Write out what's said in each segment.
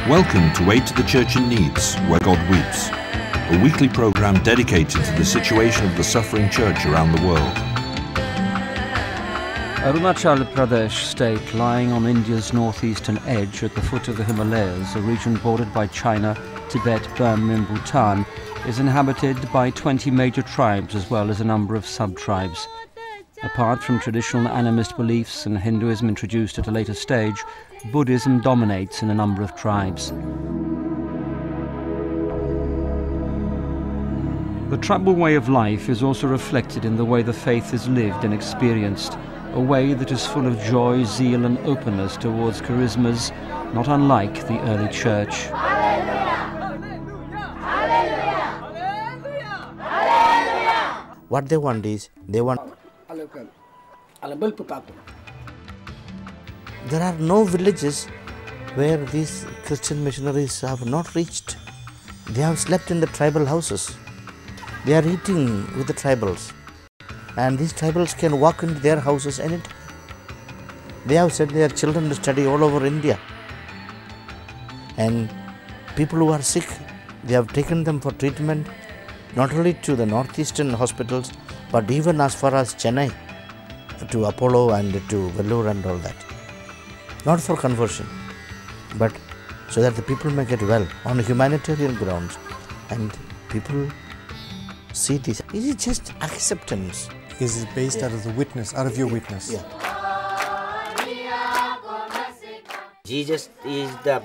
Welcome to Aid to the Church in Needs, where God weeps, a weekly program dedicated to the situation of the suffering church around the world. Arunachal Pradesh state, lying on India's northeastern edge at the foot of the Himalayas, a region bordered by China, Tibet, Burma and Bhutan, is inhabited by 20 major tribes as well as a number of sub-tribes. Apart from traditional animist beliefs and Hinduism introduced at a later stage, Buddhism dominates in a number of tribes. The tribal way of life is also reflected in the way the faith is lived and experienced, a way that is full of joy, zeal and openness towards charismas, not unlike the early church. What they want is, there are no villages where these Christian missionaries have not reached. They have slept in the tribal houses. They are eating with the tribals. And these tribals can walk into their houses anytime. They have sent their children to study all over India. And people who are sick, they have taken them for treatment, not only to the northeastern hospitals, but even as far as Chennai, to Apollo and to Vellore and all that. Not for conversion, but so that the people may get well on humanitarian grounds. And people see this. It is just acceptance. Is it based out of the witness, out of your witness? Yeah. Jesus is the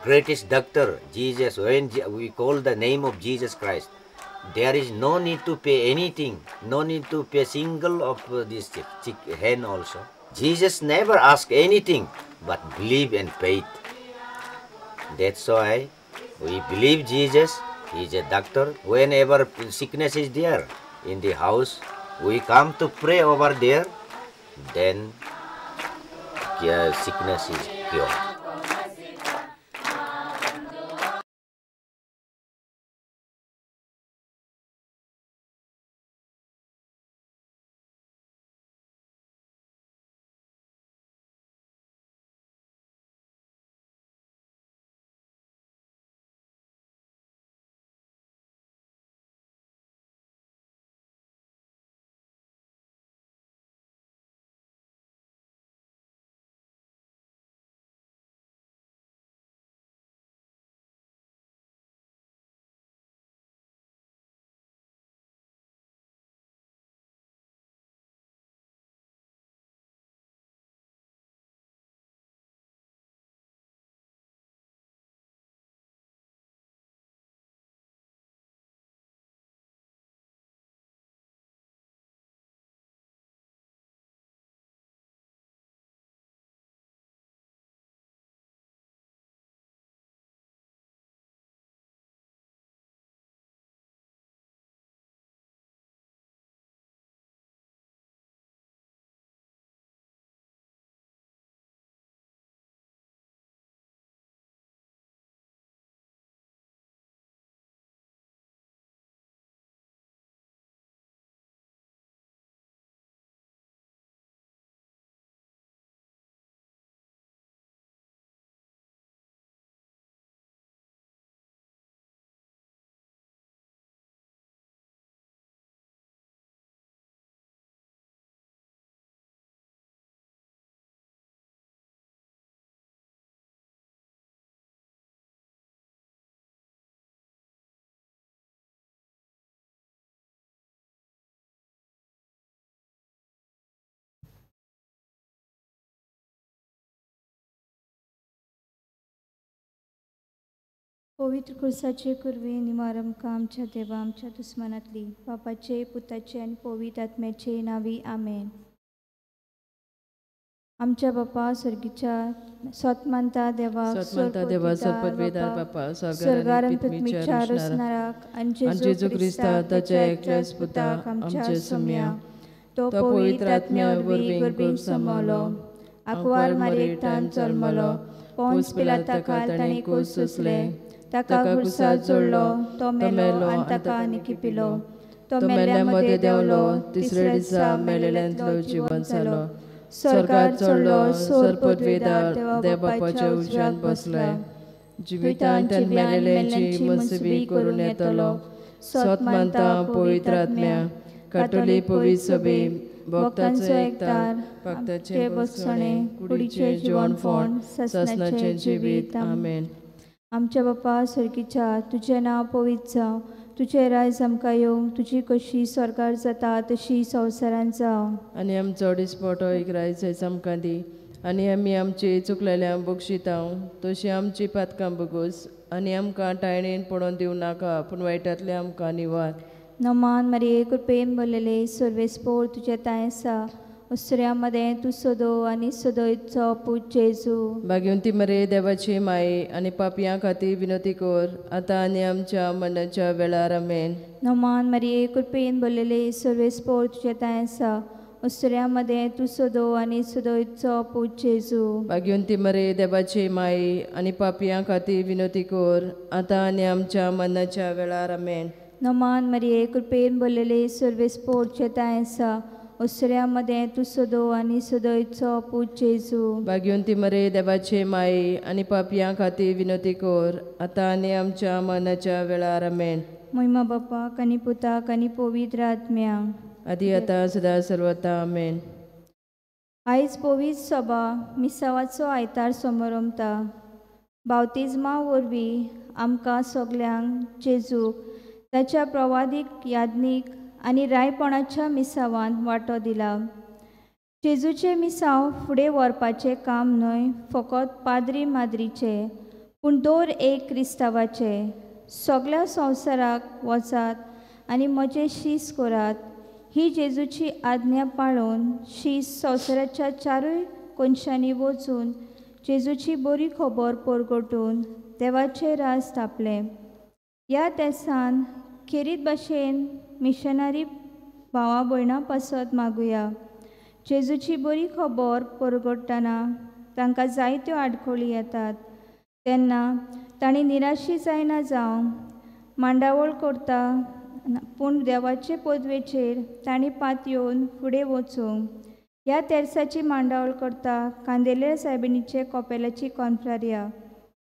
greatest doctor. Jesus, when we call the name of Jesus Christ, there is no need to pay anything, no need to pay single of this hen also. Jesus never asked anything, but believe and faith. That's why we believe Jesus. He is a doctor. Whenever sickness is there in the house, we come to pray over there, then sickness is cured. पवित्र कुर्साचे कुरवे निवार आमकां आमच्या देवा आमच्या दुस्मानांतली बापाचे पुताचे आनी पवित्र आत्म्याचे नांवी आमेन. आमच्या बापा स्वर्गीच्या स्वतमंता देवा सर्पद्वेदार बापा स्वर्गार आनी पृथ्वीच्या रचणाराक आनी जेजू क्रिस्ता ताच्या एकल्याच पुताक आमच्या सम्या तो पवित्र आत्म्या वरवीं समलो आकवार मारयेकतान जल्मलो पोंस पिलाता काळ ताणें कोस सोंसले ताका खुर्सार जोडलो तो मेलो आनी ताका निखिपिलो तो मेल्ल्या मदें देंवलो तिसऱ्या दिसा मेलेल्यांतलो जिवंत जालो स्वर्गार चडलो सोर पदवेदार देव बापाच्या उजव्यान बसला जिवितांतन मेलेल्यांची मसबी करून येतलो सोत मानता पवित्र आत्म्या कातोलीक पवित्र सभे भक्तांचो एकतार भक्ताचे बसणे कुडीचे जेवणफोण ससनाचे जिवीत आमेन. आमच्या बापा सर्गीच्या तुझें नांव पवित्र जावं, तुझें रायज आमकां येवं, तुजी कशी स्वर्गार जाता तशी संवसारांत जावं. आनी आमचो दिसपटो एक रायज आमकां दी, आनी आमी आमची चुकलेल्या बक्षितांव तशी आमची पातकां बगूस, आनी आमकां टायणेन पडोवन दिवं नाका पूण वायटांतले आमकां निवार. नमान मरिये कृपेन भरलेले सर्वेस्पोर तुझे ताय आसा, अस्त्र्यामध्ये तूं सोदो आनी सोदोयचो पूज जेजू. भाग्यवंती मरे देवाची माये आनी पापयां खातीर विनोती कर आतां आनी आमच्या मरणाच्या वेळार आमेन. नमान मरिये कृपेन भरलेले सर्वेस्पोर तुझे ताय आसा, अस्त्र्यामध्ये तूं सोदो आनी सोदोयचो पूज जेजू. भाग्यवंती मरे देवाची माये आनी पापयां खातीर विनोती कर आतां आनी आमच्या मरणाच्या वेळार आमेन. नमान मरिये कृपेन भरलेले सर्वेस्पोर तुझे ताय आसा, अस्त्र्यामध्ये तूं सोदो आनी सोदोयचो पूज जेजू. भाग्यवंती मरे देवाचे माये आनी पापयां खातीर विनोती कर आतां आनी आमच्या मरणाच्या वेळार आमेन. महिमा बापाक आनी पुताक आनी पवित्र आत्म्या आदी आतां सदा सर्वता आमेन. आयज पवित्र सभा मिसावाचो आयतार समारंभता. बावतिजमा वरवीं आमकां सगल्यांक जेजूक ताच्या प्रवादीक यादनीक आनी रायपणाच्या मिसावांत वांटो दिला. जेजूचे मिसाव फुडें व्हरपाचें काम न्हय फकत पाद्री माद्रीचें, पूण दर एक क्रिस्तांवाचे. सगळ्या संवसाराक वचात आनी म्हजें शीस करात ही जेजूची आज्ञा पाळून शीस संवसाराच्या चारूय कोनशांनी वचून जेजूची बरी खबर परगटून देवाचें राज थापलें. ह्या तेसान खेरीत भाशेन मिशनरी भावा भयणां पासत मागुया. जेजूची बरी खबर परगटतना तांकां जायत्यो आडखळी येतात तेन्ना तांणी निराशी जायना जावं मांडावळ करता, पूण देवाचे पदवेचेर तांणी पातयेवन फुडें वचूंक. ह्या तेर्साची मांडावळ करता कांदेलेर सायबिणीचे कोपेलाची कॉन्फ्रारिया.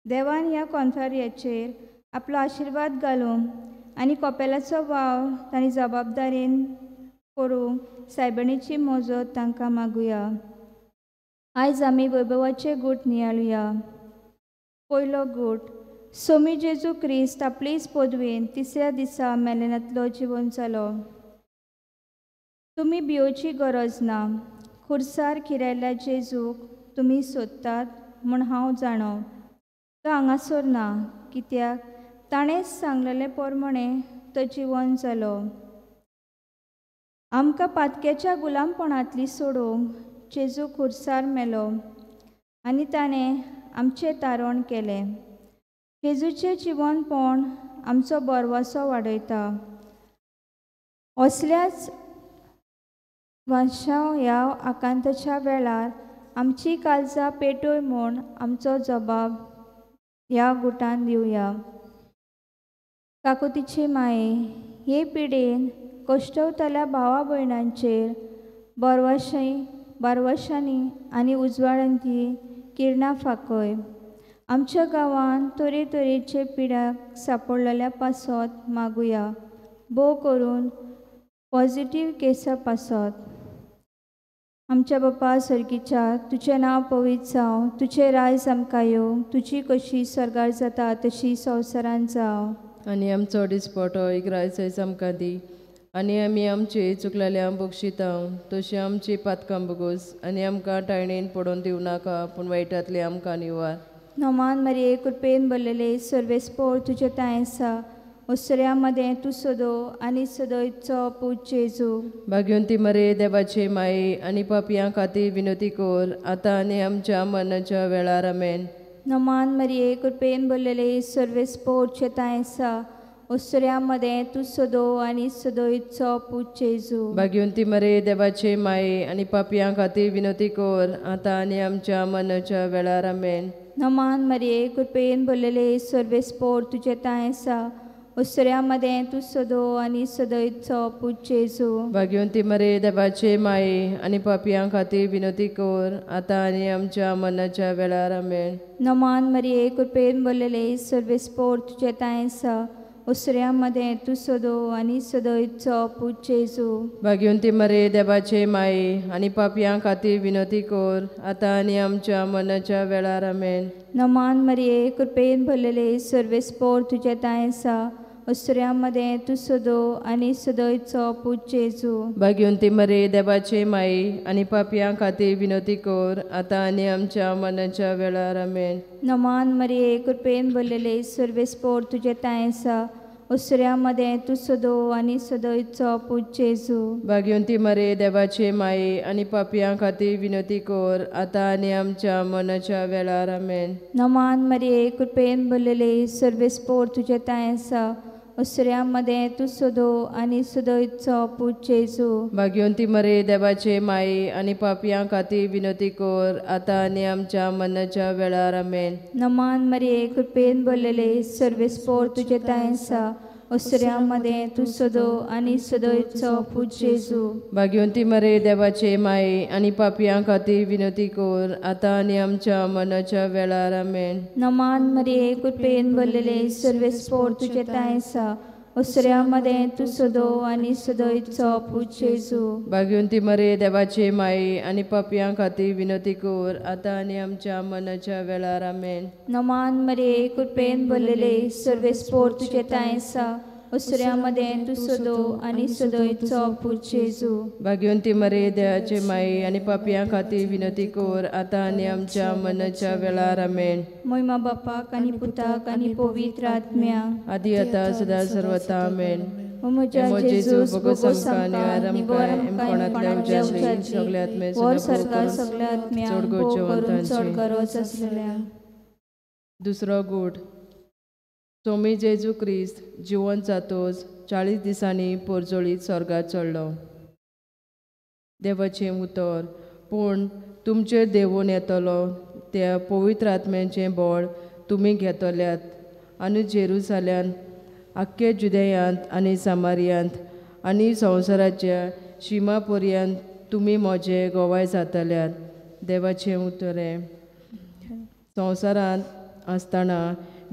देवान ह्या कॉन्फ्रारियाचेर आपलो आशिर्वाद घालूंक आनी कोपेलाचो वाव तांणी जबाबदारेन करूंक सायबिणीची मोजत तांकां मागुया. आयज आमी वैभवाचे गूट नियाळुया. पयलो गूट. सोमी जेजू क्रिस्त आपलीच पदवेन तिसऱ्या दिसा मेलनांतलो जिवन जालो. तुमी भिवची गरज ना. खुर्सार खिरायल्ल्या जेजूक तुमी सोदतात म्हूण हांव जाणो. तो हांगासर ना, कित्याक ताणेंच सांगलेले प्रमाणें तो जिवन जालो. आमकां पातकेच्या गुलामपणांतली सोडूंक जेजू खुर्सार मेलो आनी ताणें आमचें तारण केलें. जेजूचें जिवनपण आमचो बरवासो वाडयता. असल्याच वर्षां ह्या आकांताच्या वेळार आमची काळजां पेटोय म्हूण आमचो जबाब ह्या गुटान दिवया. काकुतीची माये, हे पिडेन कश्टवतल्या भावा भयणांचेर बारवाशांनी आनी उजवाडांती किरणां फाकय. आमच्या गांवांत तरेतरेचे पिड्याक सांपडलेल्या पासत मागुया. भोव करून पॉझिटीव केसां पासत. आमच्या बापा सर्गीच्या तुझें नांव पवित्र जावं, तुझें रायज आमकां येवं, तुजी कशी स्वर्गार जाता तशी संवसारांत जावं. आनी आमचो दिसपटो एक रायज आमकां दी, आनी आमी आमची चुकलेल्या बक्षितांव तशी आमची पातकां बगूस, आनी आमकां टायणेन पडोवन दिवं नाका पूण वायटांतले आमकां निवार. नमान मरिये कृपेन भरलेले सर्वेस्पोर तुझे ताय आसा, अस्त्र्यामध्ये तूं सोदो आनी सोदोयचो पूज जेजू. भाग्यवंती मरे देवाचे माये आनी पापयां खातीर विनोती कर आतां आनी आमच्या मरणाच्या वेळार आमेन. नमान मरिये कृपेन भरलेले सर्वेस्पोर तुझे ताय आसा, अस्त्र्यामध्ये तूं सोदो आनी सोदोयचो पूज जेजू. भाग्यवंती मरे देवाचे माये आनी पापयां खातीर विनोती कर आतां आनी आमच्या मरणाच्या वेळार आमेन. नमान मरिये कृपेन भरलेले सर्वेस्पोर तुझे ताय आसा, उसऱ्यामध्ये तू सदो आनी सदैचो पूज जेजू भाग्यवंती मरे देवाचे माये आनी पापियां खातीर विनोदी कोर आतां आनी आमच्या मरणाच्या वेळार आमेन. नमान मरिये कृपेन भरलेले सर्वेस्पोर तुजे ताय आसा उसऱ्यामध्ये तू सदो आनी सदैचो पूज जेजू भाग्यवंती मरे देवाचे माये आनी पापियां खातीर विनोदी कोर आतां आनी आमच्या मरणाच्या वेळार आमेन. नमान मरिये कृपेन भरलेले सर्वेस्पोर तुजे ताय आसा उसऱ्यामध्ये तू सदो आनी सदैचो पूज जेजू भाग्यवंती मरे देवाचे माये आनी पापियां खातीर विनोदी कोर आतां आनी आमच्या मरणाच्या वेळार आमेन. नमान मरिये कृपेन भरलेले सर्वेस्पोर तुजे ताय आसा उसऱ्यामध्ये तू सदो आनी सदैचो पूज जेजू भाग्यवंती मरे देवाचे माये आनी पापियां खातीर विनोदी कोर आतां आनी आमच्या मरणाच्या वेळार आमेन. नमान मरिये कृपेन भरलेले सर्वेस्पोर तुजे ताय आसा उसऱ्यामध्ये तू सदो आनी सदैचो पूज जेजू भाग्यवंती मरे देवाचे माये आनी पापियां खातीर विनोदी कोर आतां आनी आमच्या मरणाच्या वेळार आमेन. नमान मरिये कृपेन भरलेले सर्वेस्पोर तुजे ताय आसा उसऱ्यामध्ये तू सदो आनी सदैचो पूज जेजू भाग्यवंती मरे देवाचे माये आनी पापियां खातीर विनोदी कोर आतां आनी आमच्या मरणाच्या वेळार आमेन. नमान मरिये कृपेन भरलेले सर्वेस्पोर तुजे ताय आसा उसऱ्यामध्ये तू सदो आनी सदैचो पूज जेजू भाग्यवंती मरे देवाचे माये आनी पापियां खातीर विनोदी कोर आतां आनी आमच्या मरणाच्या वेळार आमेन. नमान मरिये कृपेन भरलेले सर्वेस्पोर तुजे ताय आसा उसऱ्यामध्ये तू सदो आनी सदैचो पूज जेजू भाग्यवंती मरे देवाचे माये आनी पापियां खातीर विनोदी कोर आतां आनी आमच्या मरणाच्या वेळार आमेन. महिमा बापाक आनी पुताक आनी पवित्र आत्म्या आदी आतां सदा सर्वता आमेन. म्हज्या जेजू भगो सामका निबोर कोणातल्या उज्याची सगळे आत्मे वर सरकार सगळे आत्म्या करून चड गरज आसलेल्या. दुसरो गूढ. सोमी जेजू क्रिस्त जिवंत जातोच 40 दिसांनी पोरजोळीत स्वर्गात चडलो. देवाचें उतर. पूण तुमचेर देवून येतलो त्या पवित्र आत्म्याचें बळ तुमी घेतल्यात आनी जेरुसाल्यान आख्खे जुदेयांत आनी सामारियांत आनी संवसाराच्या शिमा पर्यंत तुमी म्हजे गोवाय जातल्यात. देवाचें उतर. संवसारांत आसतना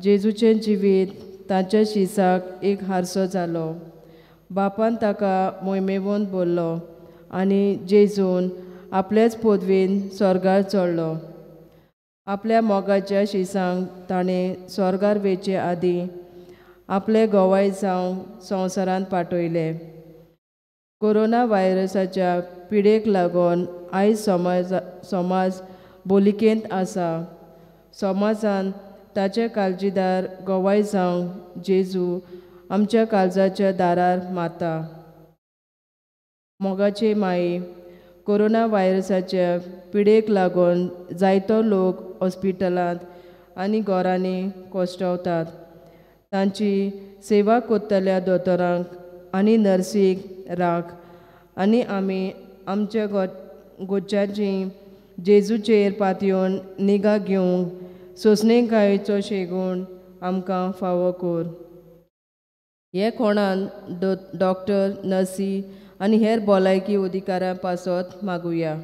जेजूचें जिवीत ताच्या शिसाक एक हारसो जालो. बापान ताका मोहिमेवंत बोल्लो आनी जेजून आपल्याच पदवेन स्वर्गार चडलो. आपल्या मोगाच्या शिसांक ताणें स्वर्गार वेचे आदीं आपले गोवाय जावं संवसारांत पाठयले. कोरोना व्हायरसाच्या पिडेक लागून आयज समाज बोलिकेंत आसा. समाजान ताचे काळजीदार गोवाय जावं जेजू आमच्या काळजाच्या दारार माता. मोगाचे माये. कोरोना व्हायरसाच्या पिडेक लागून जायतो लोक हॉस्पिटलांत आनी घरांनी कोश्टवतात. तांची सेवा कोत्तल्या दोतोरांक आनी नर्सीक राख आनी आमी आमच्या गोच्च्याची जेजूचेर पातयेवन निगा घेवंक सोंसणेकायेचो शेगूण आमकां फावो कोर. हे कोणान डॉक्टर नर्सी आनी हेर भलायकी अधिकाऱ्यां पासत मागुया.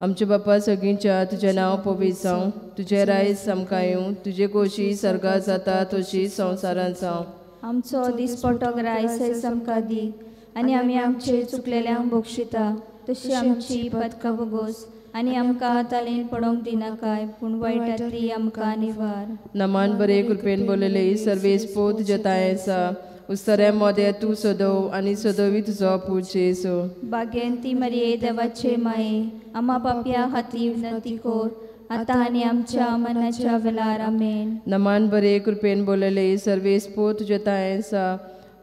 आमचे बापा सगळींच्या तुजें नांव पवित्र जावं. तुजें रायज सामका येवं. तुजे खोशी सर्गांत जाता तशी संवसारांत जावं. आमचो दिसपटोक रायज आमकां दी आनी आमी आमचे चुकलेल्यांक बक्षिता तशी आमची पदकां भोगोस आनी आमकां तालेन पडोंक दिनाकाय पूण वायटांतली आमकां निवार. नमान बरे कृपेन बोलले सर्वेस्पो तुजे ताय आसा उस्तऱ्या मोदे तूं सदव आनी सदवी तुजो पूज जेजू. भाग्यवंती मरिये देवाचे माये आम्हा पापया खातीर विनंती कोर आतां आनी आमच्या मरणाच्या वेळार आमेन. नमान बरे कृपेन बोलले सर्वेस्पो तुजे ताय आसा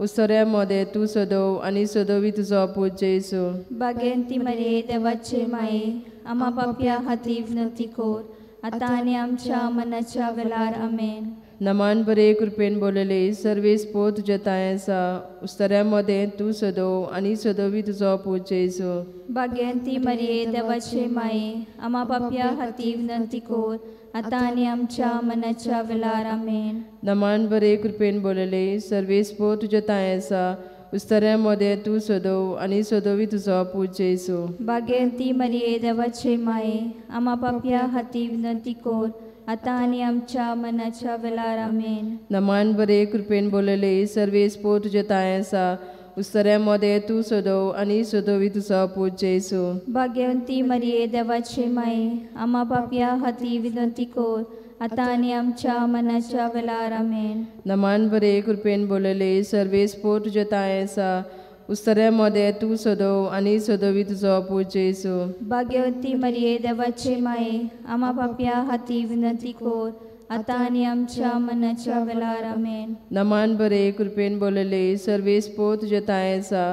उस्तऱ्या मोदे तूं सदव आनी सदवी तुजो पूज जेजू. भाग्यवंती मरिये देवाचे माये आम्हा पापया खातीर विनंती कोर आतां आनी आमच्या मरणाच्या वेळार आमेन. नमान बरे कृपेन बोलले सर्वेस पो तुझ्या ताय आसा उस्तऱ्यामध्ये तू सदो आणि सदोवी तुझो पूज जेजू भाग्यवंती मरिये देवाचे माये आम्हा पाप्या हाती विनंती कोर आता आणि आमच्या मनाच्या वेळार आमेन. नमान बरे कृपेन बोलले सर्वेस पो तुझ्या ताय आसा उस्तऱ्यामध्ये तू सदो आणि सदोवी तुझो पूज जेजू भाग्यवंती मरिये देवाचे माये आम्हा पाप्या हाती विनंती कोर आता आणि आमच्या मनाच्या वेळार आमेन. नमान बरे कृपेन बोलले सर्वेस पो तुझ्या ताय आसा उस्तऱ्यामध्ये तू सदो आणि सदोवी तुझो पूज जेजू भाग्यवंती मरिये देवाचे माये आम्हा पाप्या हाती विनंती कोर आता आणि आमच्या मनाच्या वेळार आमेन. नमान बरे कृपेन बोलले सर्वेस पो तुझ्या ताय आसा उस्तऱ्यामध्ये तू सदो आणि सदोवी तुझो पूज जेजू भाग्यवंती मरिये देवाचे माये आम्हा पाप्या हाती विनंती कोर आता आणि आमच्या मनाच्या वेळार आमेन. नमान बरे कृपेन बोलले सर्वेस पो तुझ्या ताय आसा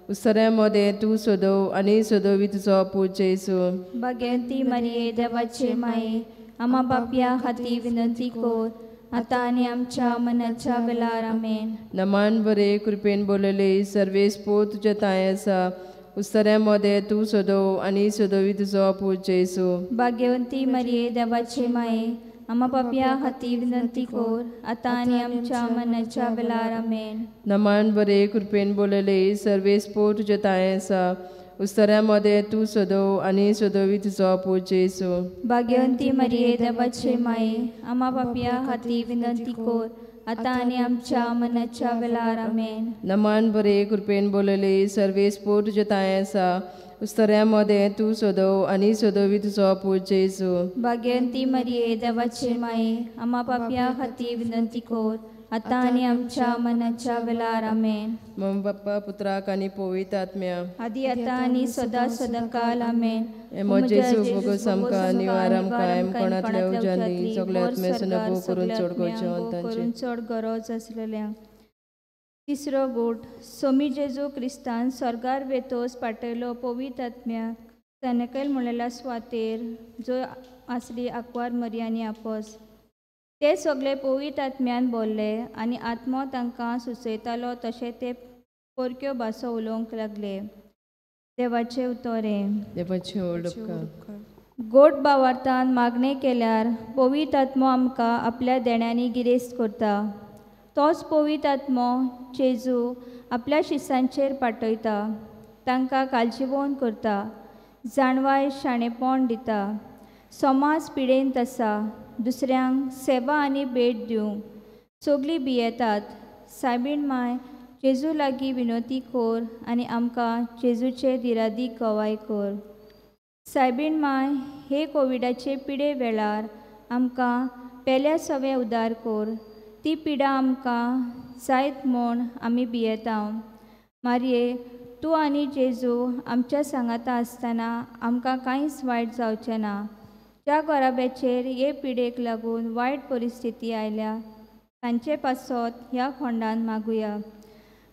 उस्तऱ्यामध्ये तू सदो आणि सदोवी तुझो पूज जेजू भाग्यवंती मरिये देवाचे माये आम्हा पाप्या हाती विनंती कोर आता आणि आमच्या मनाच्या वेळार आमेन. नमान बरे कृपेन बोलले सर्वेस पो तुझ्या ताय आसा उस्तऱ्यामध्ये तू सदो आणि सदोवी तुझो पूज जेजू भाग्यवंती मरिये देवाचे माये आम्हा पाप्या हाती विनंती कोर आता आणि आमच्या मनाच्या वेळार आमेन. नमान बरे कृपेन बोलले सर्वेस पो तुझ्या ताय आसा उस्तऱ्यामध्ये तू सदो आणि सदोवी तुझो पूज जेजू भाग्यवंती मरिये देवाचे माये आम्हा पाप्या हाती विनंती कोर आता आणि आमच्या मनाच्या वेळार आमेन. नमान बरे कृपेन बोलले सर्वेस पो तुझ्या ताय आसा उस्तऱ्यामध्ये तू सदो आणि सदोवी तुझो पूज जेजू भाग्यवंती मरिये देवाचे माये आम्हा पाप्या हाती विनंती कोर आता आणि आमच्या मनाच्या वेळार आमेन. मम बाप्पा पुत्राक आणि पवित्र आत्म्या आदी आता आणि सदा सदाकाल आमेन. एमो जेजू बगोस आमकां निवार आमकां एम कोणातल्या उजानी सगळे आत्म्यासून नबो करून चड गोंयच्या चड गरज आसलेल्यांक. तिसरो गोट सोमी जेजू क्रिस्तान स्वर्गार वेतोस पाटयलो पवित्र आत्म्याक सनकेल म्हणलेल्या स्वातेर जो आसली आकवार मरियानी आपोस ते सगळे पवित्र आत्म्यान बोल्ले आनी आत्मो तांकां सुचयतालो तशें ते परक्यो भासो उलोवंक लागले. देवाचे उतोरे देवाचे ओळख गोड भावार्थान मागणे केल्यार पवित्र आत्मो आमकां आपल्या देण्यांनी गिरेस्त करता. तोच पवित्र आत्मो जेजू आपल्या शिसांचेर पाठयता, तांकां काळजीवण करता, जाणवाय शाणेपण दिता, समाज पिडेंत आसा दुसऱ्यांक सेवा आनी भेट दिवंक सगळीं भियेतात. सायबीण माय जेजू लागीं विनोती कोर आनी आमकां जेजूचे दिरादीक गवाय कोर. सायबीण माय हे कोविडाचे पिडे वेळार आमकां पेल्या सवे उदार कोर. ती पिडा आमकां जायत म्हूण आमी भियेता. मारये तूं आनी जेजू आमच्या सांगाता आसतना आमकां कांयच वायट जावचें ना. ज्या गोराब्याचेर हे पिडेक लागून वायट परिस्थिती आयल्या तांचे पासत ह्या खोंडान मागुया.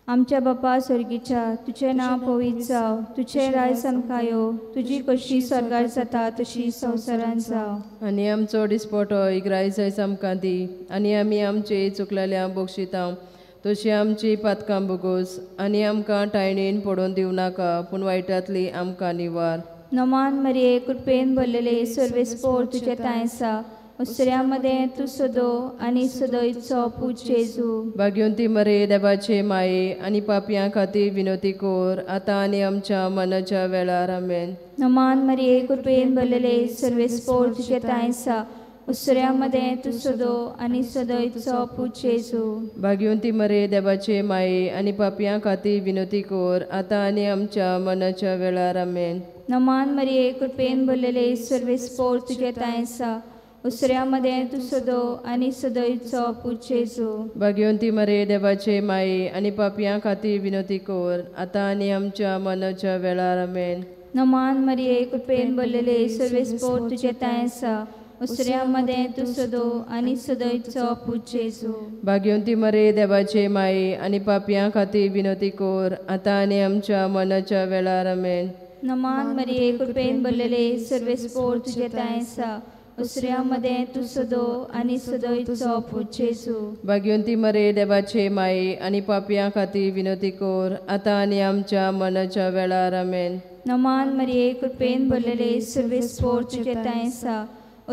आमच्या बापा सर्गीच्या तुजें नांव पवित्र जावं, तुजें रायज आमकां येवं, तुजी कशी स्वर्गार जाता तशी संवसारांत जावं. आनी आमचो दिसपटो इग्रायज आयज आमकां दी आनी आमी आमचे चुकलेल्या बक्षिता तशी आमची पातकां बगोस आनी आमकां टायणीन पडोवन दिवं नाका पूण वायटांतली आमकां निवार. नमान मरिये कृपेन भरलेले सर्वेस्पोर तुजे ताय आसा. उसऱ्यामध्ये तूं सदो आनी सदोयचो पूज जेजू. भाग्यवंती मरे देवाचे माये आनी पापयां खातीर विनोती कोर आतां आनी आमच्या मनाच्या वेळार आमेन. नमान मरिये कृपेन भरलेले सर्वेस्पोर तुजे ताय आसा. उसऱ्यामध्ये तूं सदो आनी सदोयचो पूज जेजू. भाग्यवंती मरे देवाचे माये आनी पापयां खातीर विनोती कोर आतां आनी आमच्या मनाच्या वेळार आमेन. नमान मरिये कृपेन भरलेले सर्वेस्पोर तुजे ताय आसा. उसऱ्यामध्ये तूं सदो आनी सदोयचो पूज जेजू. भाग्यवंती मरे देवाचे माये आनी पापयां खातीर विनोती कोर आतां आनी आमच्या मनाच्या वेळार आमेन. नमान मरिये कृपेन भरलेले सर्वेस्पोर तुजे ताय आसा. उसऱ्यामध्ये तूं सदो आनी सदोयचो पूज जेजू. भाग्यवंती मरे देवाचे माये आनी पापयां खातीर विनोती कोर आतां आनी आमच्या मनाच्या वेळार आमेन. नमान मरिये कृपेन भरलेले सर्वेस्पोर तुजे ताय आसा. उसऱ्यामध्ये तू सदो आनी सदोयचो पूज जेजू. भाग्यवंती मरे देवाचे माये आनी पापियां खातीर विनोदी कोर आतां आनी आमच्या मरणाच्या वेळार आमेन. नमान मरिये कृपेन भरलेले सर्वेस्पोर तुजे तायेसा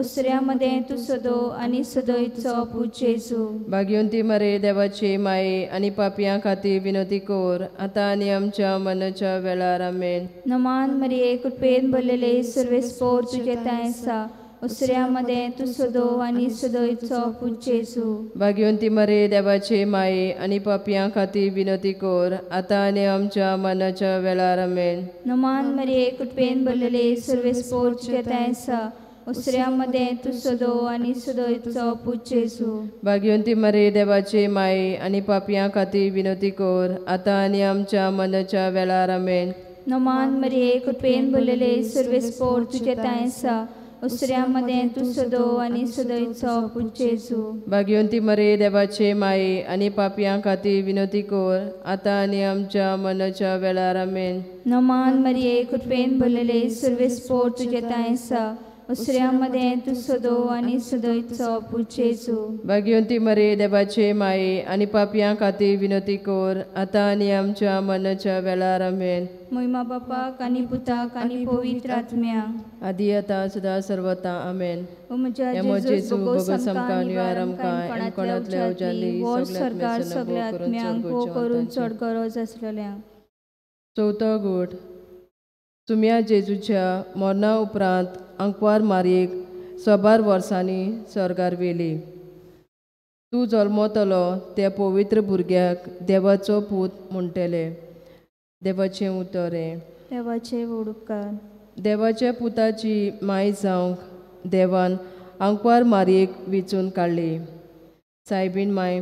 उसऱ्यामध्ये तू सदो आनी सदोयचो पूज जेजू. भाग्यवंती मरे देवाचे माये आनी पापियां खातीर विनोदी कोर आतां आनी आमच्या मरणाच्या वेळार आमेन. नमान मरिये कृपेन भरलेले सर्वेस्पोर तुजे तायेसा उसऱ्यामध्ये तू सदो आनी सदोयचो पूज जेजू. भाग्यवंती मरे देवाचे माये आनी पापियां खातीर विनोदी कोर आतां आनी आमच्या मरणाच्या वेळार आमेन. नमान मरिये कृपेन भरलेले सर्वेस्पोर तुजे तायेसा उसऱ्यामध्ये तू सदो आनी सदोयचो पूज जेजू. भाग्यवंती मरे देवाचे माये आनी पापियां खातीर विनोदी कोर आतां आनी आमच्या मरणाच्या वेळार आमेन. नमान मरिये कृपेन भरलेले सर्वेस्पोर तुजे तायेसा उसऱ्यामध्ये तू सदो आनी सदोयचो पूज जेजू. भाग्यवंती मरे देवाचे माये आनी पापियां खातीर विनोदी कोर आतां आनी आमच्या मरणाच्या वेळार आमेन. नमान मरिये कृपेन भरलेले सर्वेस्पोर तुजे तायेसा उसऱ्यामध्ये तू सदो आनी सदोयचो पूज जेजू. भाग्यवंती मरे देवाचे माये आनी पापियां खातीर विनोदी कोर आतां आनी आमच्या मरणाच्या वेळार आमेन. महिमा बापाक आनी पुताक आनी पवित्र आत्म्याक आदी आतां सदा सर्वता आमेन. ओ म्हज्या जेजू बोगस आमकां निवार आमकां कोणांतल्या उजाली सरकार सगळ्या आत्म्यांक करून चड गरज आसलेल्यांक. चवथो गोठ. सुम्या जेजूच्या मरणा उपरांत आंकवार मारयेक 12 वर्सांनी स्वर्गार व्हेली. तूं जल्मतलो त्या पवित्र भुरग्याक देवाचो पूत म्हणटले. देवाचें उतर हे. देवाचे उपकार. देवाच्या पुताची माय जावंक देवान आंकवार मारयेक वेंचून काडली. सायबीण माय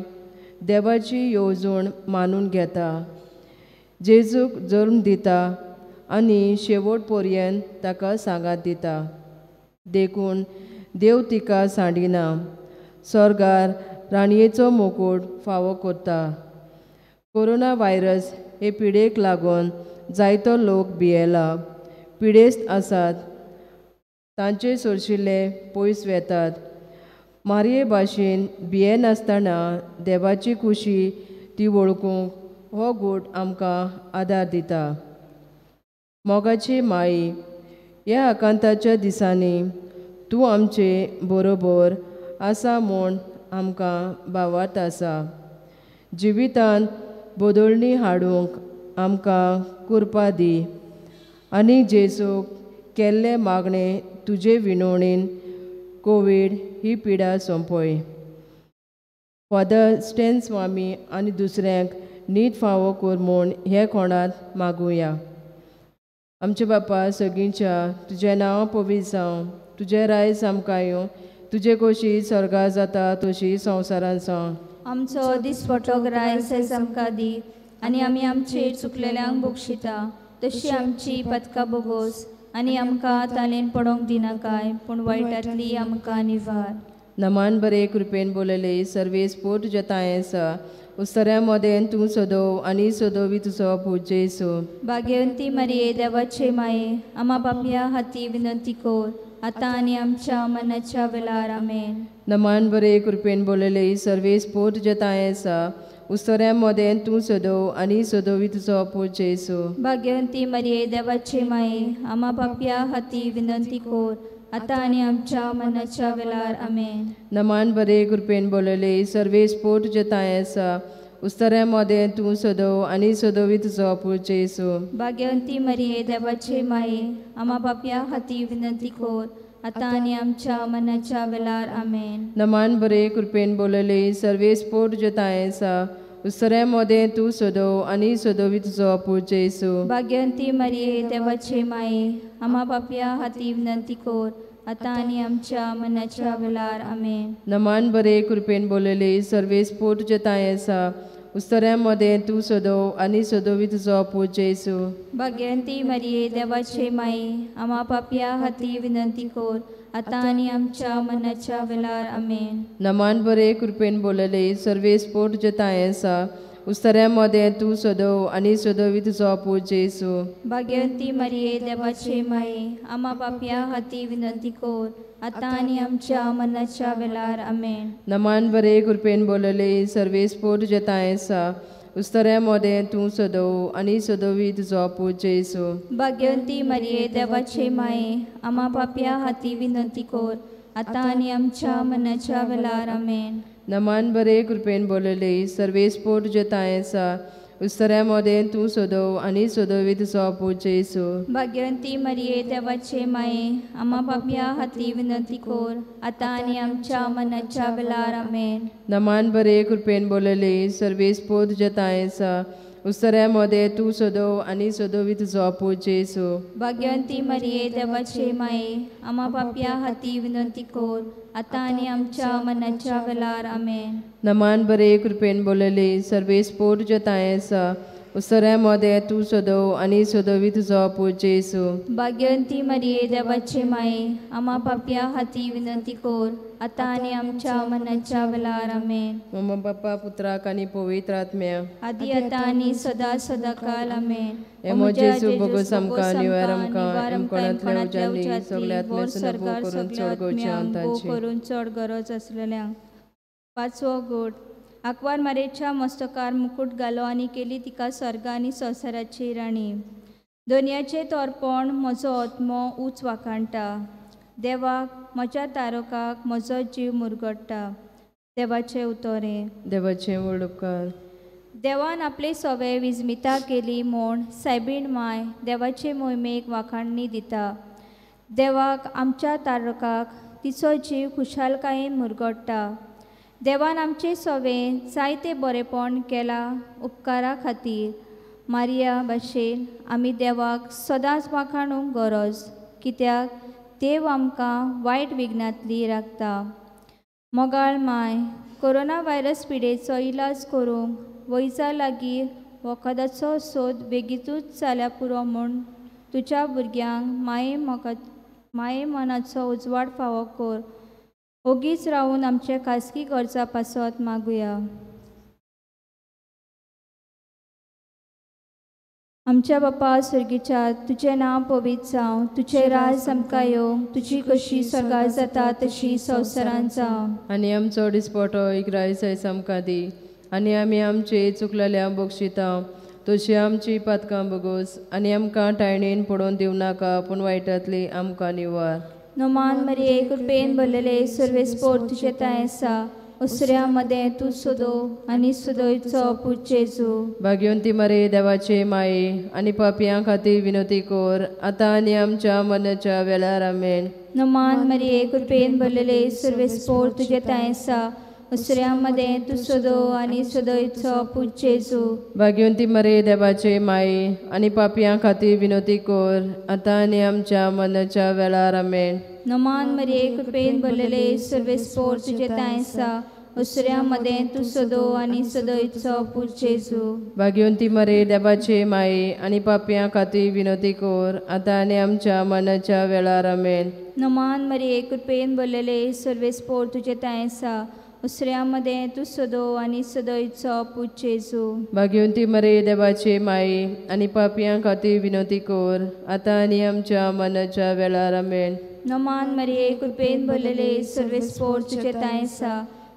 देवाची येवजण मानून घेता, जेजूक जल्म दिता आनी शेवट पर्यंत ताका सांगात दिता. देखून देव तिका सांडिना, स्वर्गार राणयेचो मुकुट फावो करता. कोरोना व्हायरस हे पिडेक लागून जायतो लोक भियेला, पिडेस्त आसात, तांचे सोरशिल्ले पयस वेतात. मारये भाशेन भियेनासतना देवाची खुशी ती वळखूंक हो गोठ आमकां आदार दिता. मोगाची माई, ह्या आकांताच्या दिसांनी तूं आमचे बरोबर आसा म्हूण आमकां भावार्थ आसा. जिवितांत बदलणी हाडूंक आमकां कृपा दी आनी जेजूक केल्ले मागणे तुजे विनवणेन कोवीड ही पिडा सोंपय. फादर स्टॅन स्वामी आनी दुसऱ्यांक नीट फावो कर म्हूण हे कोणांत मागुया. आमचे बापा सगळींच्या तुजें नांव पवित्र जावं, तुजें रायज आमकां येवं, तुजे कशी स्वर्गार जाता तशी संवसारांत जावं. आमचो दिसपटो रायज आमकां दी आनी आमी आमचेर चुकलेल्यांक बक्षिता तशी आमची पदकां बोगोस आनी आमकां तालेन पडोंक दिनाकाय पूण वायटांतली आमकां निवार. नमान बरे कृपेन बोलले सर्वेस्पोर तुज्या तायेसा उस्तऱ्या मोदेन तूं सदोव आनी सदोवी तुजो पूज जेजू. भाग्यवंती मरिये देवाचे माये आमा पापया हाती विनंती कोर आतां आनी आमच्या मरणाच्या वेळार आमेन. नमान बरे कृपेन बोलले सर्वेस्पोर तुज्या तायेसा उस्तऱ्या मोदेन तूं सदोव आनी सदोवी तुजो पूज जेजू. भाग्यवंती मरिये देवाचे माये आमा पापया हाती विनंती कोर आतां आनी आमच्या मरणाच्या वेळार आमेन. नमान बरे कृपेन बोलले सर्वेस्पोर तुज्या तायेसा उस्तऱ्या मोदेन तूं सदोव आनी सदोवी तुजो पूज जेजू. भाग्यवंती मरिये देवाचे माये आमा पापया हाती विनंती कोर आतां आनी आमच्या मरणाच्या वेळार आमेन. नमान बरे कृपेन बोलले सर्वेस्पोर तुज्या तायेसा उस्तऱ्या मोदेन तूं सदोव आनी सदोवी तुजो पूज जेजू. भाग्यवंती मरिये देवाचे माये आमा पापया हाती विनंती कोर आतां आनी आमच्या मरणाच्या वेळार आमेन. नमान बरे कृपेन बोलले सर्वेस्पोर तुज्या तायेसा उस्तऱ्या मोदेन तूं सदोव आनी सदोवी तुजो पूज जेजू. भाग्यवंती मरिये देवाचे माये आमा पापया हाती विनंती कोर आतां आनी आमच्या मरणाच्या वेळार आमेन. नमान बरे कृपेन बोलले सर्वेस्पोर तुज्या तायेसा उस्तऱ्या मोदें तूं सोदव आनी सोदवी तुजो पूत जेसू. भाग्यवंती मरिये देवाचे माये, आम्हा पापया हाती विनंती कोर, आता आनी आमच्या मरणाच्या वेळार आमेन. नमान बरे कृपेन बोलले सर्वेस पोट जेताय आसा. उस्तऱ्या मोदें तूं सोदव आनी सोदवी तुजो पूत जेसू. भाग्यवंती मरिये देवाचे माये, आम्हा पापया हाती विनंती कोर, आता आनी आमच्या मरणाच्या वेळार आमेन. नमान बरे कृपेन बोलले सर्वेस पोट जेताय आसा. उस्तऱ्या मोदें तूं सोदव आनी सोदवी तुजो पूत जेसू. भाग्यवंती मरिये देवाचे माये, आम्हा पापया हाती विनंती कोर, आता आनी आमच्या मरणाच्या वेळार आमेन. नमान बरे कृपेन बोलले सर्वेस पोट जेताय आसा. उस्तऱ्या मोदें तूं सोदव आनी सोदवी तुजो पूत जेसू. भाग्यवंती मरिये देवाचे माये, आम्हा पापया हाती विनंती कोर, आता आनी आमच्या मरणाच्या वेळार आमेन. नमान बरे कृपेन बोलले सर्वेस पोट जेताय आसा. उस्तऱ्या मोदें तूं सोदव आनी सोदवी तुजो पूत जेसू. भाग्यवंती मरिये देवाचे माये, आम्हा पापया हाती विनंती कोर, आता आनी आमच्या मरणाच्या वेळार आमेन. मम बाप्पा पुत्राक आनी पवित्र आत्म्या, आदी आता आनी सदा सदाकाल आमेन. एमो जेसू बोगस आमकां निवार आमकां एमकोणांतल्या उज्यांनी सगळ्यांतले सुनबो करून चड गोडचे करून चड गरज असलेल्यांक. 5वो गोड. आंकवार मारेच्या मस्तकार मुकुट घालो आनी केली तिका स्वर्ग आनी संवसाराची राणी. दोनयाचे तोरपण म्हजो आत्मो उंच वाखाणटा. देवाक म्हज्या तारकाक म्हजो जीव मुरगडटा. देवाचे उतोरे. देवाचे व्हड उपकार. देवान आपले सवे विजमिता केली म्हूण सायबीण माय देवाचे मोहिमेक वाखाणणी दिता. देवाक आमच्या तारकाक तिचो जीव खुशालकायेन मुरगडटा. देवान आमचे सवे जायते बरेपण केला उपकारा खातीर. मारिया भाशेन आमी देवाक सदांच वाखाणूंक गरज, कित्याक देव आमकां वायट विघ्नांतली राखता. मोगाळ माय, कोरोना व्हायरस पिडेचो इलाज करूंक वैजा लागीं वखदाचो सोद बेगीतूच जाल्या पुरो म्हूण तुज्या भुरग्यांक माये मनाचो उजवाड फावो कर. ओगीच रावून आमचे खासगी गरजा पासत मागुया. आमच्या बापा सुर्गीच्या, तुझे नांव पवित्र जावं, तुझे राज आमकां येवं, तुजी कशी स्वर्गार जाता तशी संवसारांत जावं. आनी आमचो दिसपटो इकरायस आमकां दी. आनी आमी आमचे चुकलेल्या बक्षिता तशी आमची पातकां बगोस. आनी आमकां टायणेन पडोवन दिवं नाका, पूण वायटांतली आमकां निवार. नोमान मरिये कृपेन भरलेले सर्वेस्पोर तुजे ताय आसा. उसऱ्या मदें तूं सोदो आनी सोदोयचो पूत जेजू. भाग्यवंती मरे देवाचे माये, आनी पापयां खातीर विनोती कोर, आतां आनी आमच्या मरणाच्या वेळार आमेन. नोमान मरिये कृपेन भरलेले सर्वेस्पोर तुजे ताय आसा. उसऱ्या मदें तूं सोदो आनी सोदोयचो पूत जेजू. भाग्यवंती मरे देवाचे माये, आनी पापयां खातीर विनोती कोर, आतां आनी आमच्या मरणाच्या वेळार आमेन. नोमान मरिये कृपेन भरलेले सर्वेस्पोर तुजे ताय आसा. उसऱ्या मदें तूं सोदो आनी सोदोयचो पूत जेजू. भाग्यवंती मरे देवाचे माये, आनी पापयां खातीर विनोती कोर, आतां आनी आमच्या मरणाच्या वेळार आमेन. नोमान मरिये कृपेन भरलेले सर्वेस्पोर तुजे ताय आसा. उसऱ्या मदें तूं सोदो आनी सोदोयचो पूत जेजू. भाग्यवंती मरे देवाचे माये, आनी पापयां खातीर विनोती कोर, आतां आनी आमच्या मरणाच्या वेळार आमेन. नोमान मरिये कृपेन भरलेले सर्वेस्पोर तुजे ताय आसा.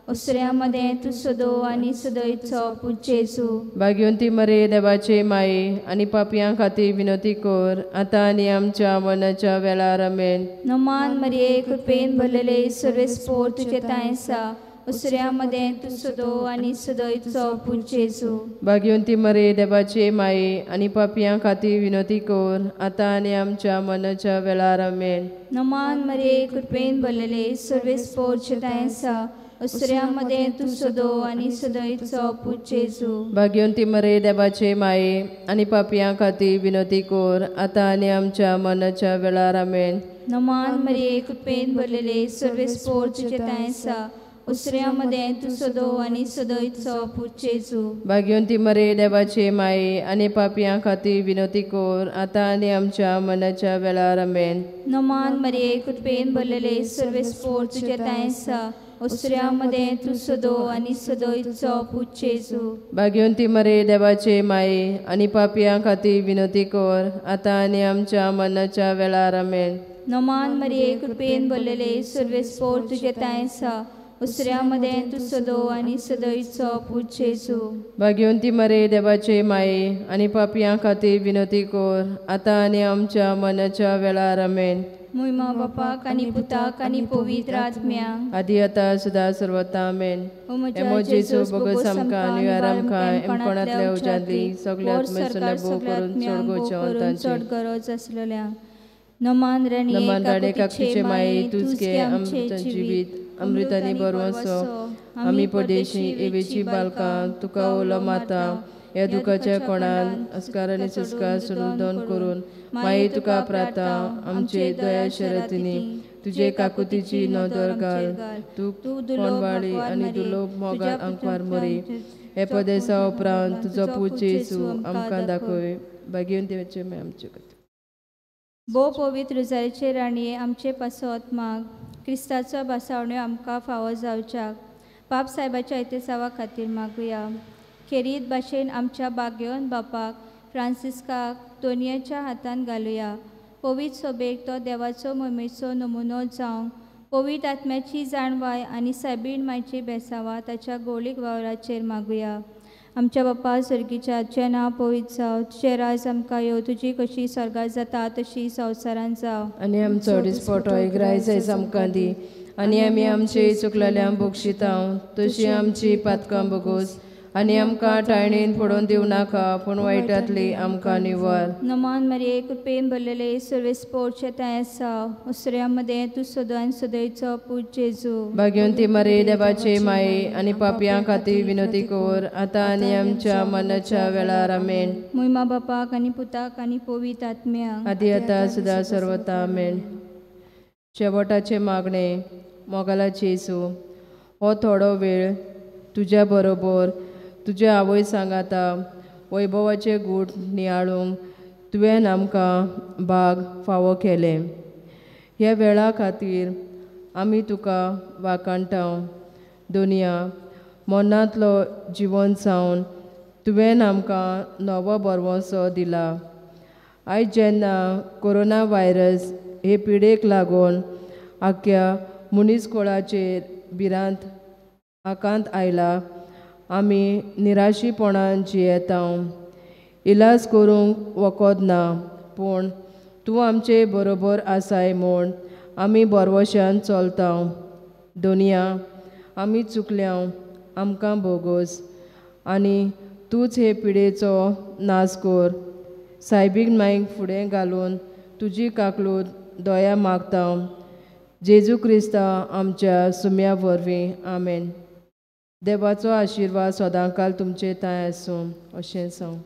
उसऱ्या मदें तूं सोदो आनी सोदोयचो पूत जेजू. भाग्यवंती मरे देवाचे माये, आनी पापयां खातीर विनोती कोर, आतां आनी आमच्या मरणाच्या वेळार आमेन. नोमान मरिये कृपेन भरलेले सर्वेस्पोर तुजे ताय आसा. उसऱ्या मदें तूं सोदो आनी सोदोयचो पूत जेजू. भाग्यवंती मरे देवाचे माये, आनी पापयां खातीर विनोती कोर, आतां आनी आमच्या मरणाच्या वेळार आमेन. नोमान मरिये कृपेन भरलेले सर्वेस्पोर तुजे ताय आसा. उसऱ्या मदें तूं सोदो आनी सोदोयचो पूत जेजू. भाग्यवंती मरे देवाचे माये, आनी पापयां खातीर विनोती कोर, आतां आनी आमच्या मरणाच्या वेळार आमेन. नोमान मरिये कृपेन भरलेले सर्वेस्पोर तुजे ताय आसा. उसऱ्यामध्ये तू सदो आनी सदोयचो पूत जेजू भाग्यवंती मरे देवाचे माये आनी पापियां खातीर विनोती कोर आतां आनी आमच्या मनाच्या वेळार आमेन. नमान मरिये कृपेन भरलेले सर्वेस्पोर तुझे तायसा उसऱ्यामध्ये तू सदो आनी सदोयचो पूत जेजू भाग्यवंती मरे देवाचे माये आनी पापियां खातीर विनोती कोर आतां आनी आमच्या मनाच्या वेळार आमेन. नमान मरिये कृपेन भरलेले सर्वेस्पोर तुझे तायसा उसऱ्यामध्ये तू सदो आनी सदोयचो पूत जेजू भाग्यवंती मरे देवाचे माये आनी पापियां खातीर विनोती कोर आतां आनी आमच्या मनाच्या वेळार आमेन. मुयमा बापाक आनी पुताक आनी पवित्र आत्म्याक आदी आतां सुद्दां सर्वता आमेन. एमो जेजू बोगस आमकां आनी आमकां एमकोणांतल्या उज्यांतली सगळ्या आत्मेसून भोव करून चड गरज आसलेल्या नमान राणे काकीचे माये तुजके आमचें जिवीत अमृतानी बरवसो आमी परदेशी एवेची बालकां तुका ओलो माता ह्या दुखाच्या कोणान अस्कार आनी सुस्कार सुनोदन करून माये तुका प्राता आमचे दया शरतीनी तुजे काकुतीची नदर घाल तू कोणवाळी आनी दुलोभ मोगान आंकवार मरी हे पदेसा उपरांत तुजो पूत जेजू आमकां दाखय. भाग्यवंती माय आमचे भोव पवित्र जायचे राणये आमचे पासोत्माक क्रिस्ताचो बासावण्यो आमकां फावो जावच्याक पाप साहेबाच्या इतिसावा खातीर मागुया. खेरीत भाशेन आमच्या भाग्यवन बापाक फ्रांसिस्काक दोनयाच्या हातान घालुया. पवित्र सोबेक तो देवाचो मोहिमेचो नमुनो जावं पवित्र आत्म्याची जाणवाय आनी सायबीण मायची बेसावा ताच्या गोळीक वावराचेर मागुया. आमच्या बापा सर्गीच्या जें नांव पवित्र जावं तुजें राज आमकां येवं तुजी कशी स्वर्गांत जाता तशी संवसारांत जावं. आनी आमचो दिसपटो एक रायज आयज आमकां दी आनी आमी आमचे चुकलेल्यांक बक्षितांव तशी आमची पातकां बगोस आनी आमकां टायणीन पडोवन दिवं नाका पूण वायटांतली आमकां निवार. नमान मरिये कृपेन भरलेले सर्वेस्पोरचे ताय आसा उसऱ्यामध्ये तू सदो आनी सदोयचो पूत जेजू भाग्यवंती मरे देवाचे माये आनी पापियां खातीर विनोती कोर आतां आनी आमच्या मनाच्या वेळार आमेन. मुयमा बापाक आनी पुताक आनी पवित्र आत्म्याक आदी आतां सुद्दां सर्वता आमेन. शेवटाचे मागणे मोगाला जेजू हो थोडो वेळ तुज्या बरोबर तुज्या आवय सांगाता वैभवाचे गूट नियाळूंक तुवें आमकां भाग फावो केले. ह्या वेळा खातीर आमी तुका वाखाणटाव. दुनिया मनांतलो जिवन जावन तुवें आमकां नवो बरवंसो दिला. आयज जेन्ना कोरोना व्हायरस हे पिडेक लागून आख्या मनीसकुळाचेर भिरांत आकांत आयला आमी निराशीपणान जियेताव. इलाज करूंक वखद ना पूण तूं आमचे बरोबर आसाय म्हूण आमी बरवशान चलताव. दुनिया आमी चुकल्याव आमकां बोगोस आनी तूंच हे पिडेचो नाश कर. सायबीक मायक फुडें घालून तुजी काकलूद दया मागताव. जेजू क्रिस्ता आमच्या सुम्या वरवीं आमेन. देवाचो आशिर्वाद सदांकाल तुमचे ताय आसूं अशें सांग.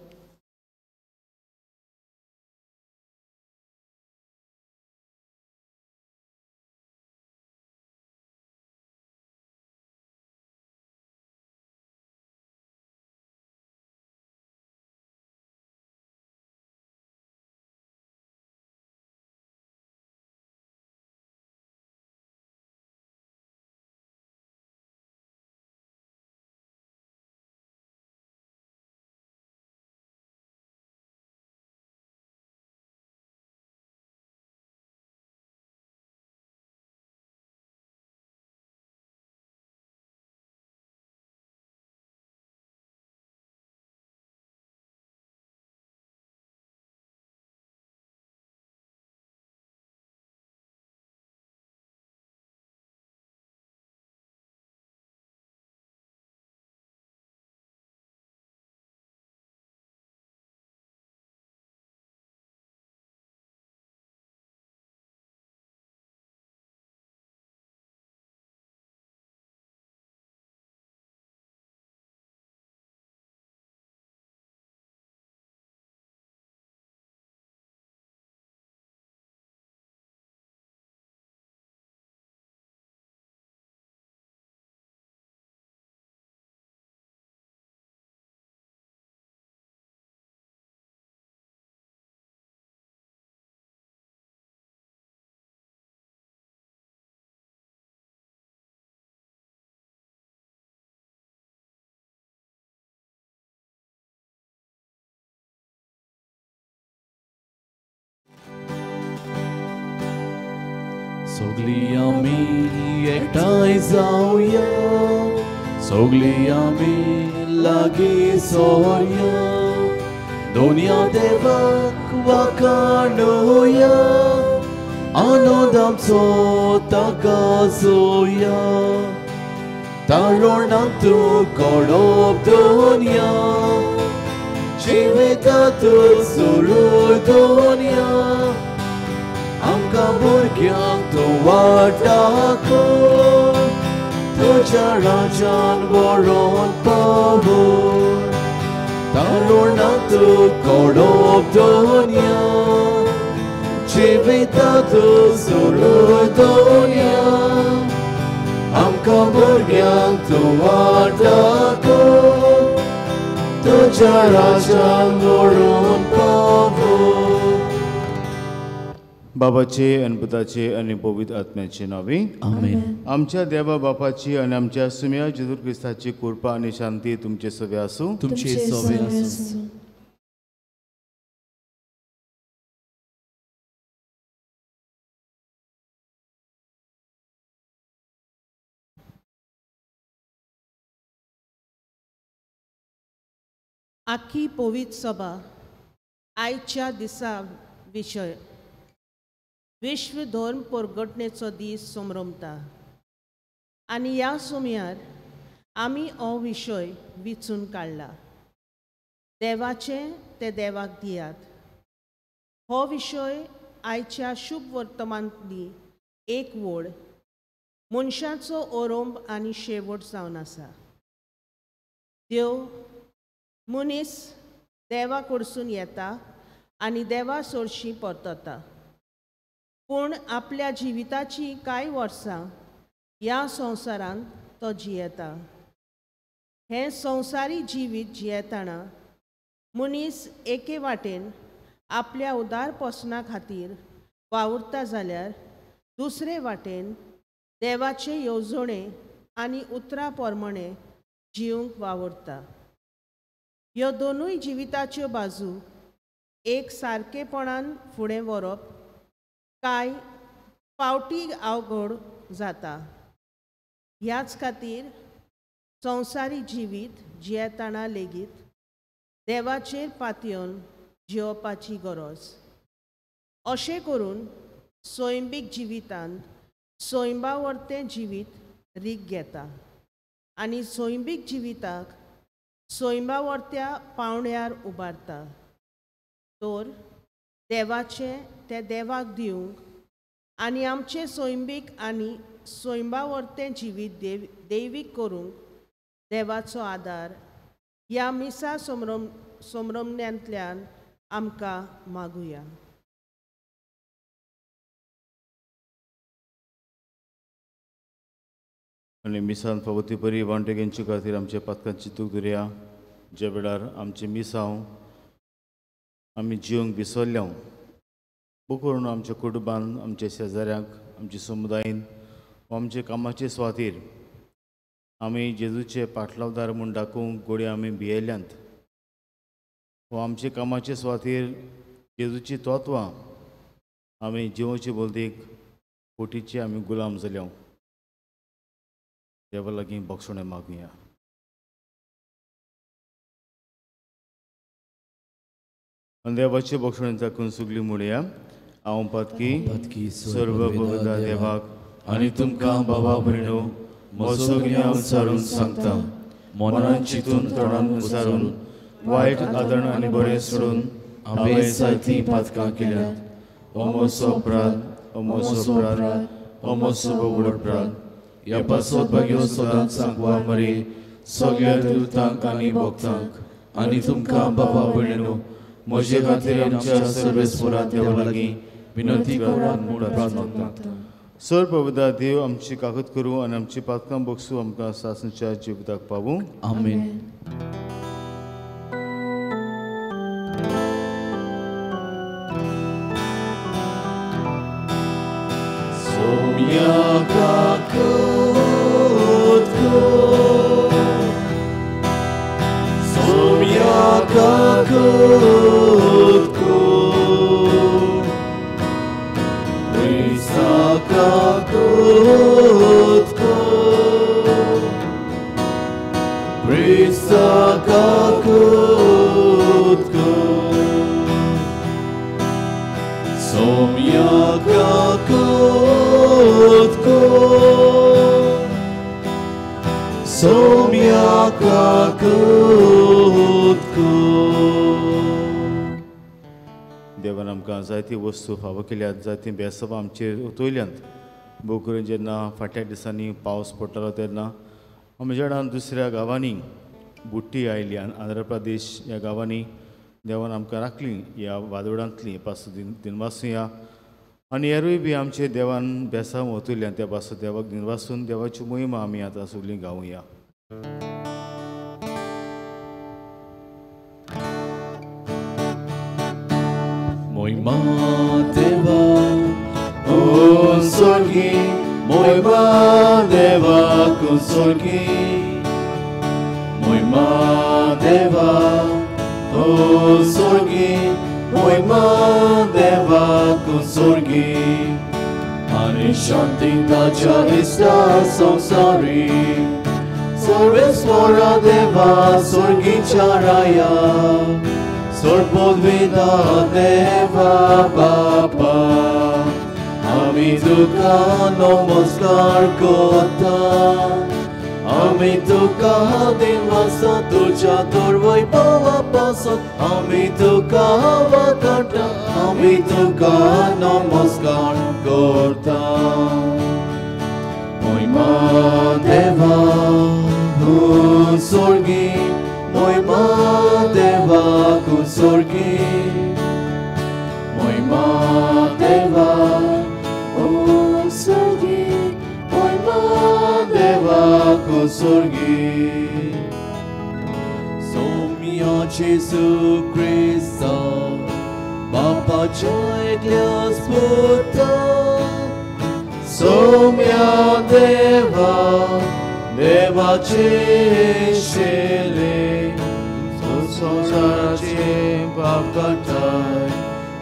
सगळी आमी एकठांय जावया, सगळी आमी लागीं सोरया, दोनिया देवाक वाखाणुया, आनंद आमचो ताका जोया, तारुणाक तूं कोडप दोनिया, जिवितांतूं सुरू दोनिया, आमकां भुरग्यांक तूं वाटा कर, तुज्या राजान व्हरोन पावय, तारुणाक तूं कोडप दोनिया, जिवितांतूं सुरू दोनिया, आमकां भुरग्यांक तूं वाटा कर, तुज्या राजान व्हरोन पावय. बाबाचे आनी पुताचे आनी पवित्र आत्म्याचे नावे आमेन. आमच्या देवा बापाची आनी आमच्या सुम्या जेजू क्रिस्ताची कृपा आनी शांती तुमचे सगळे आसूं. तुमचे सगळे आसूं. आखी पवित्र सभा आयच्या दिसा विशय विश्व धर्म परगटणेचो दीस संभ्रमता आनी ह्या सुमयार आमी हो विशय विचून काडला. देवाचे ते देवाक दियात. हो विशय आयच्या शुभ वर्तमानांतली एक वड मनशाचो ओरोंब आनी शेवट जावन आसा. देव मनीस देवा कडसून येता आनी देवा सोडशी परतता, पूण आपल्या जिविताची कांय वर्सां ह्या संवसारांत तो जियेता. हें संवसारी जिवीत जियेतना मनीस एके वाटेन आपल्या उदारपसना खातीर वावुरता जाल्यार दुसरे वाटेन देवाचे येवजणे आनी उतरां प्रमाणें जिवंक वावुरता. ह्यो दोनूय जिविताच्यो बाजू एक सारकेपणान फुडें व्हरप कांय फावटी अवघड जाता. ह्याच खातीर संवसारी जिवीत जियेतना लेगीत देवाचेर पातयेवन जियोवपाची गरज. अशें करून सैमीक जिवितांत सैमावर्तें जिवीत रीग घेता आनी सैमीक जिविताक सैमावर्त्या पावंड्यार उबारता. तर देवाचे ते देवाक दिवंक आनी आमचे सैमीक आनी सैमावर्तें जिवीत दैवीक करूंक देवाचो आदार ह्या मिसा संभ्रमण्यांतल्यान आमकां मागुया. आनी मिसान पावती बरी वांटेग्यांचे खातीर आमच्या पातकांची तूक धरया. ज्या वेळार आमची मिसांव आमी जिवंक विसरल्या, करून आमच्या कुटुंबान, आमच्या शेजाऱ्यांक, आमच्या समुदायान वा आमच्या कामाचे सुवातेर आमी जेजूचे पाटलावदार म्हूण दाखोवंक घोडी आमी भियेल्यांत, वा आमच्या कामाचे सुवातेर जेजूची तत्वां आमी जिवोवचे बोलतेक फोटीचे आमी गुलाम जाल्या. देवा लागीं बक्षणे मागुया. देवाचे बक्षणे ताकून सुगली म्हणया. हांव पातकी सर्व पवित्र देवाक आनी तुमकां बाबा भयणो म्हजो सगळें विचारून सांगता. मनान चिंतून तोंडान उचारून वायट आदरण आनी बरें सोडून हांवें जायतीं पातकां केल्यात. हो म्हजो अपराध, हो म्हजो अपराध, हो म्हजो बोगूड अपराध. ह्या पासत भाग्यो सदांच सांगवा मरे सगळ्या देवतांक आनी भक्तांक आनी तुमकां बाबा भयणो म्हजे खातीर आमच्या सर्वेस्परा देवा लागीं विनंती करात म्हूण प्रार्थना. सर पवित्र देव आमची काकूत करूं आनी आमची पातकां बक्षू आमकां सासणच्या जिविताक पावूं. आमेन. Krista kakutko Krista kakutko Somja kakutko Somja kakutko देवान आमकां जायती वस्तू फावो केल्यात जायती बेसांव आमचेर उतोयल्यांत भोव करून जेन्ना फाटल्या दिसांनी पावस पडटालो तेन्ना आमच्या दुसऱ्या गांवांनी बुट्टी आयली आंध्र प्रदेश ह्या गांवांनी देवान आमकां राखली ह्या वादोळांतली पासून दिनवासुया आनी हेरूय बी आमचे देवान बेसांव ओतयल्यात त्या पासून देवाक दिनवासून देवाची मोहिमा आमी आतां सगळीं गावुया Moima Deva, consorgi, Moima Deva, consorgi, Moima Deva, consorgi, Moima Deva, consorgi, Ani Shanti Taja Ista Samsari, Sarveswara Deva, Sorgi Charaya, Sorpodvida Deva Papa Ami Tuka Namaskar Kota Ami Tuka Dinvasa Tuja Turvai Pava Pasat Ami Tuka Vakata Ami Tuka Namaskar Kota Moima Deva Sorgi Moima Deva Kunsorgi Moima Deva Kunsorgi Moima Deva Kunsorgi Somya Jesu Christa Bapa Iglesia Puta Somya Deva Deva Cheshele Sorache Bapkatai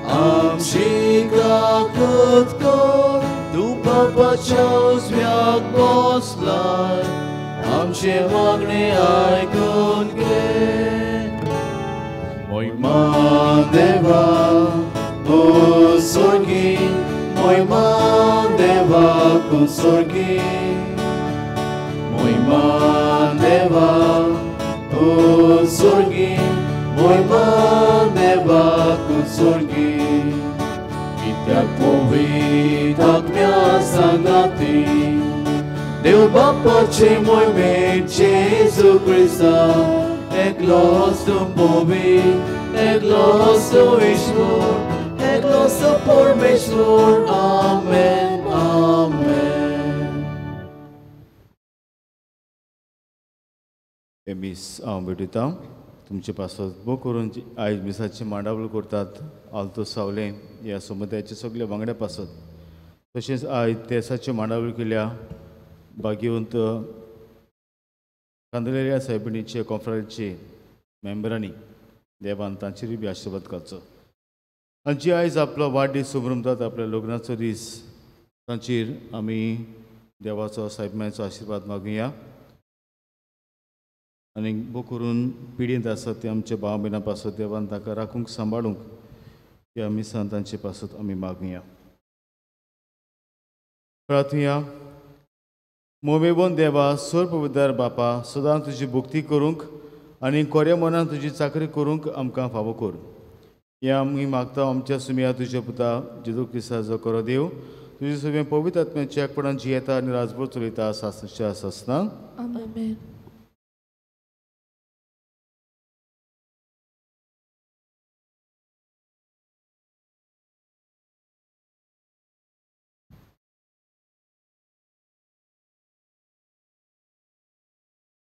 Am Shika Kutkor Tu Papa Chaus Vyak Boslai Am Shemagne Aikon Ge Moima Deva Kunsorgi Moima Deva Kunsorgi Moima Deva Kunsorgi Moima Deva Kunsorgi Ityak povit akmya sangati Deu Bapa ce moime Jesu Christa Eglos tu povit Eglos tu Ishvor Eglos tu Pormeshvor Amen Amen miss हांव भेटयता तुमचे पासत भोव करून आयज मिसाची मांडावळ करतात आलतो सावले ह्या समुदायाचे सगळे वांगड्या पासत तशेंच आयज तेसाची मांडावळ केल्या भाग्यवंत कांदलेल्या सायबिणीचे कॉन्फरन्सचे मेंबरांनी देवान तांचेरूय बी आशिर्वाद घालचो आनी जी आयज आपलो वाडदीस मनयतात आपल्या लग्नाचो दीस तांचेर आमी देवाचो सायबमायेचो आशिर्वाद मागुया आनी भोव करून पिडींत आसात ते आमचे भाव भयणां पासत देवान ताका राखूंक सांबाळूंक त्या मिसान तांचे पासत आमी मागुया प्रार्थुया मोमेबोन देवा सर्वपवित्र बापा सदां तुजी भक्ती करूंक आनी कोऱ्या मनान तुजी चाकरी करूंक आमकां फावो कर हें आमी मागता आमच्या सुमया तुज्या पुता जेजू क्रिस्ताचो करो देव तुजे सगळें पवित्र आत्म्याच्या एकपणान जियेता आनी राजभर चलयता सासच्या सासना आमेन.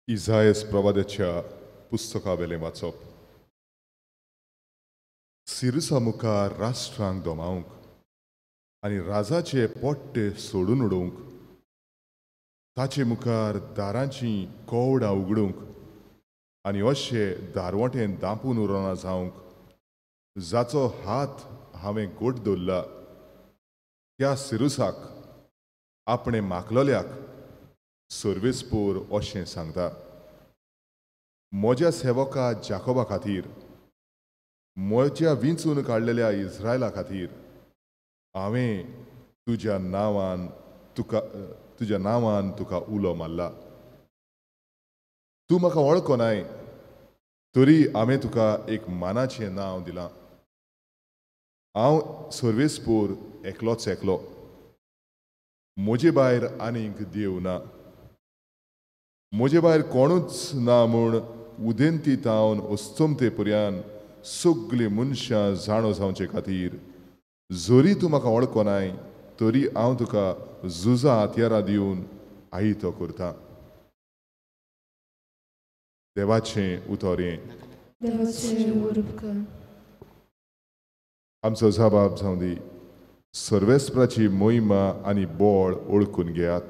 इसायास प्रवाद्याच्या पुस्तकावेलें वाचप सिरसा मुखार राष्ट्रांक दोमावंक आनी राजाचे पोट्टे सोडून उडोवंक ताचे मुखार दारांची कोवडां उगडूंक आनी अशें दारवटेन दांपून उरोना जावंक जाचो हात हांवें गोट दवरला त्या सिरुसाक आपणे मागलोल्याक सर्वेस्पोर अशें सांगता, म्हज्या सेवका जाकोबा खातीर, म्हज्या विंचून काडलेल्या इस्रायला खातीर हांवें तुज्या नांवान तुका उलो मारला. तूं म्हाका वळखोनाय, तरी हांवें तुका एक मानाचें नांव दिलां. हांव सर्वेस्पोर एकलोच एकलो, म्हजे भायर आनीक देव ना. म्हजे भायर कोणूच ना म्हूण उदेंती तावन अस्तमते पर्यान सगळीं मनशां जाणो जावचे खातीर, जरी तूं म्हाका वळखोनाय, तरी हांव तुका झुजां हातयारां दिवन आयतो करतां. देवाचें उतोरें. आमचो जबाब जावं दी. सर्वेस्पराची मोहिमा आनी बोळ ओळखून घेयात.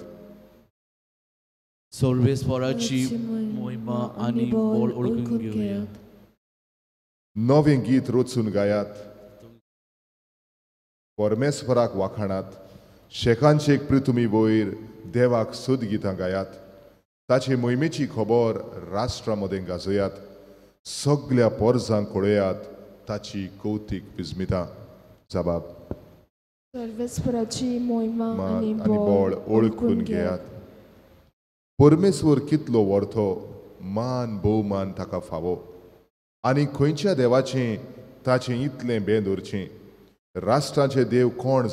सर्वेस्पराची मोहिमा आनी बोळ ओळखून घेयात. नवें गीत रचून गायात. परमेस्पराक वाखाणात. शेकांचेक तुमी वयर देवाक सुद गितां गायात. ताचे मोहिमेची खबर राष्ट्रा मदें गाजयात. सगळ्या पोरजांक कळयात ताची कौतीक विस्मितां. जबाब. सर्वेस्पराची मोहिमा आनी बोळ ओळखून घेयात. परमेश्वर कितलो व्हरतो, मान भोवमान ताका फावो. आनी खंयच्या देवाचें ताचें इतलें बें दवरचें. राष्ट्राचे देव कोण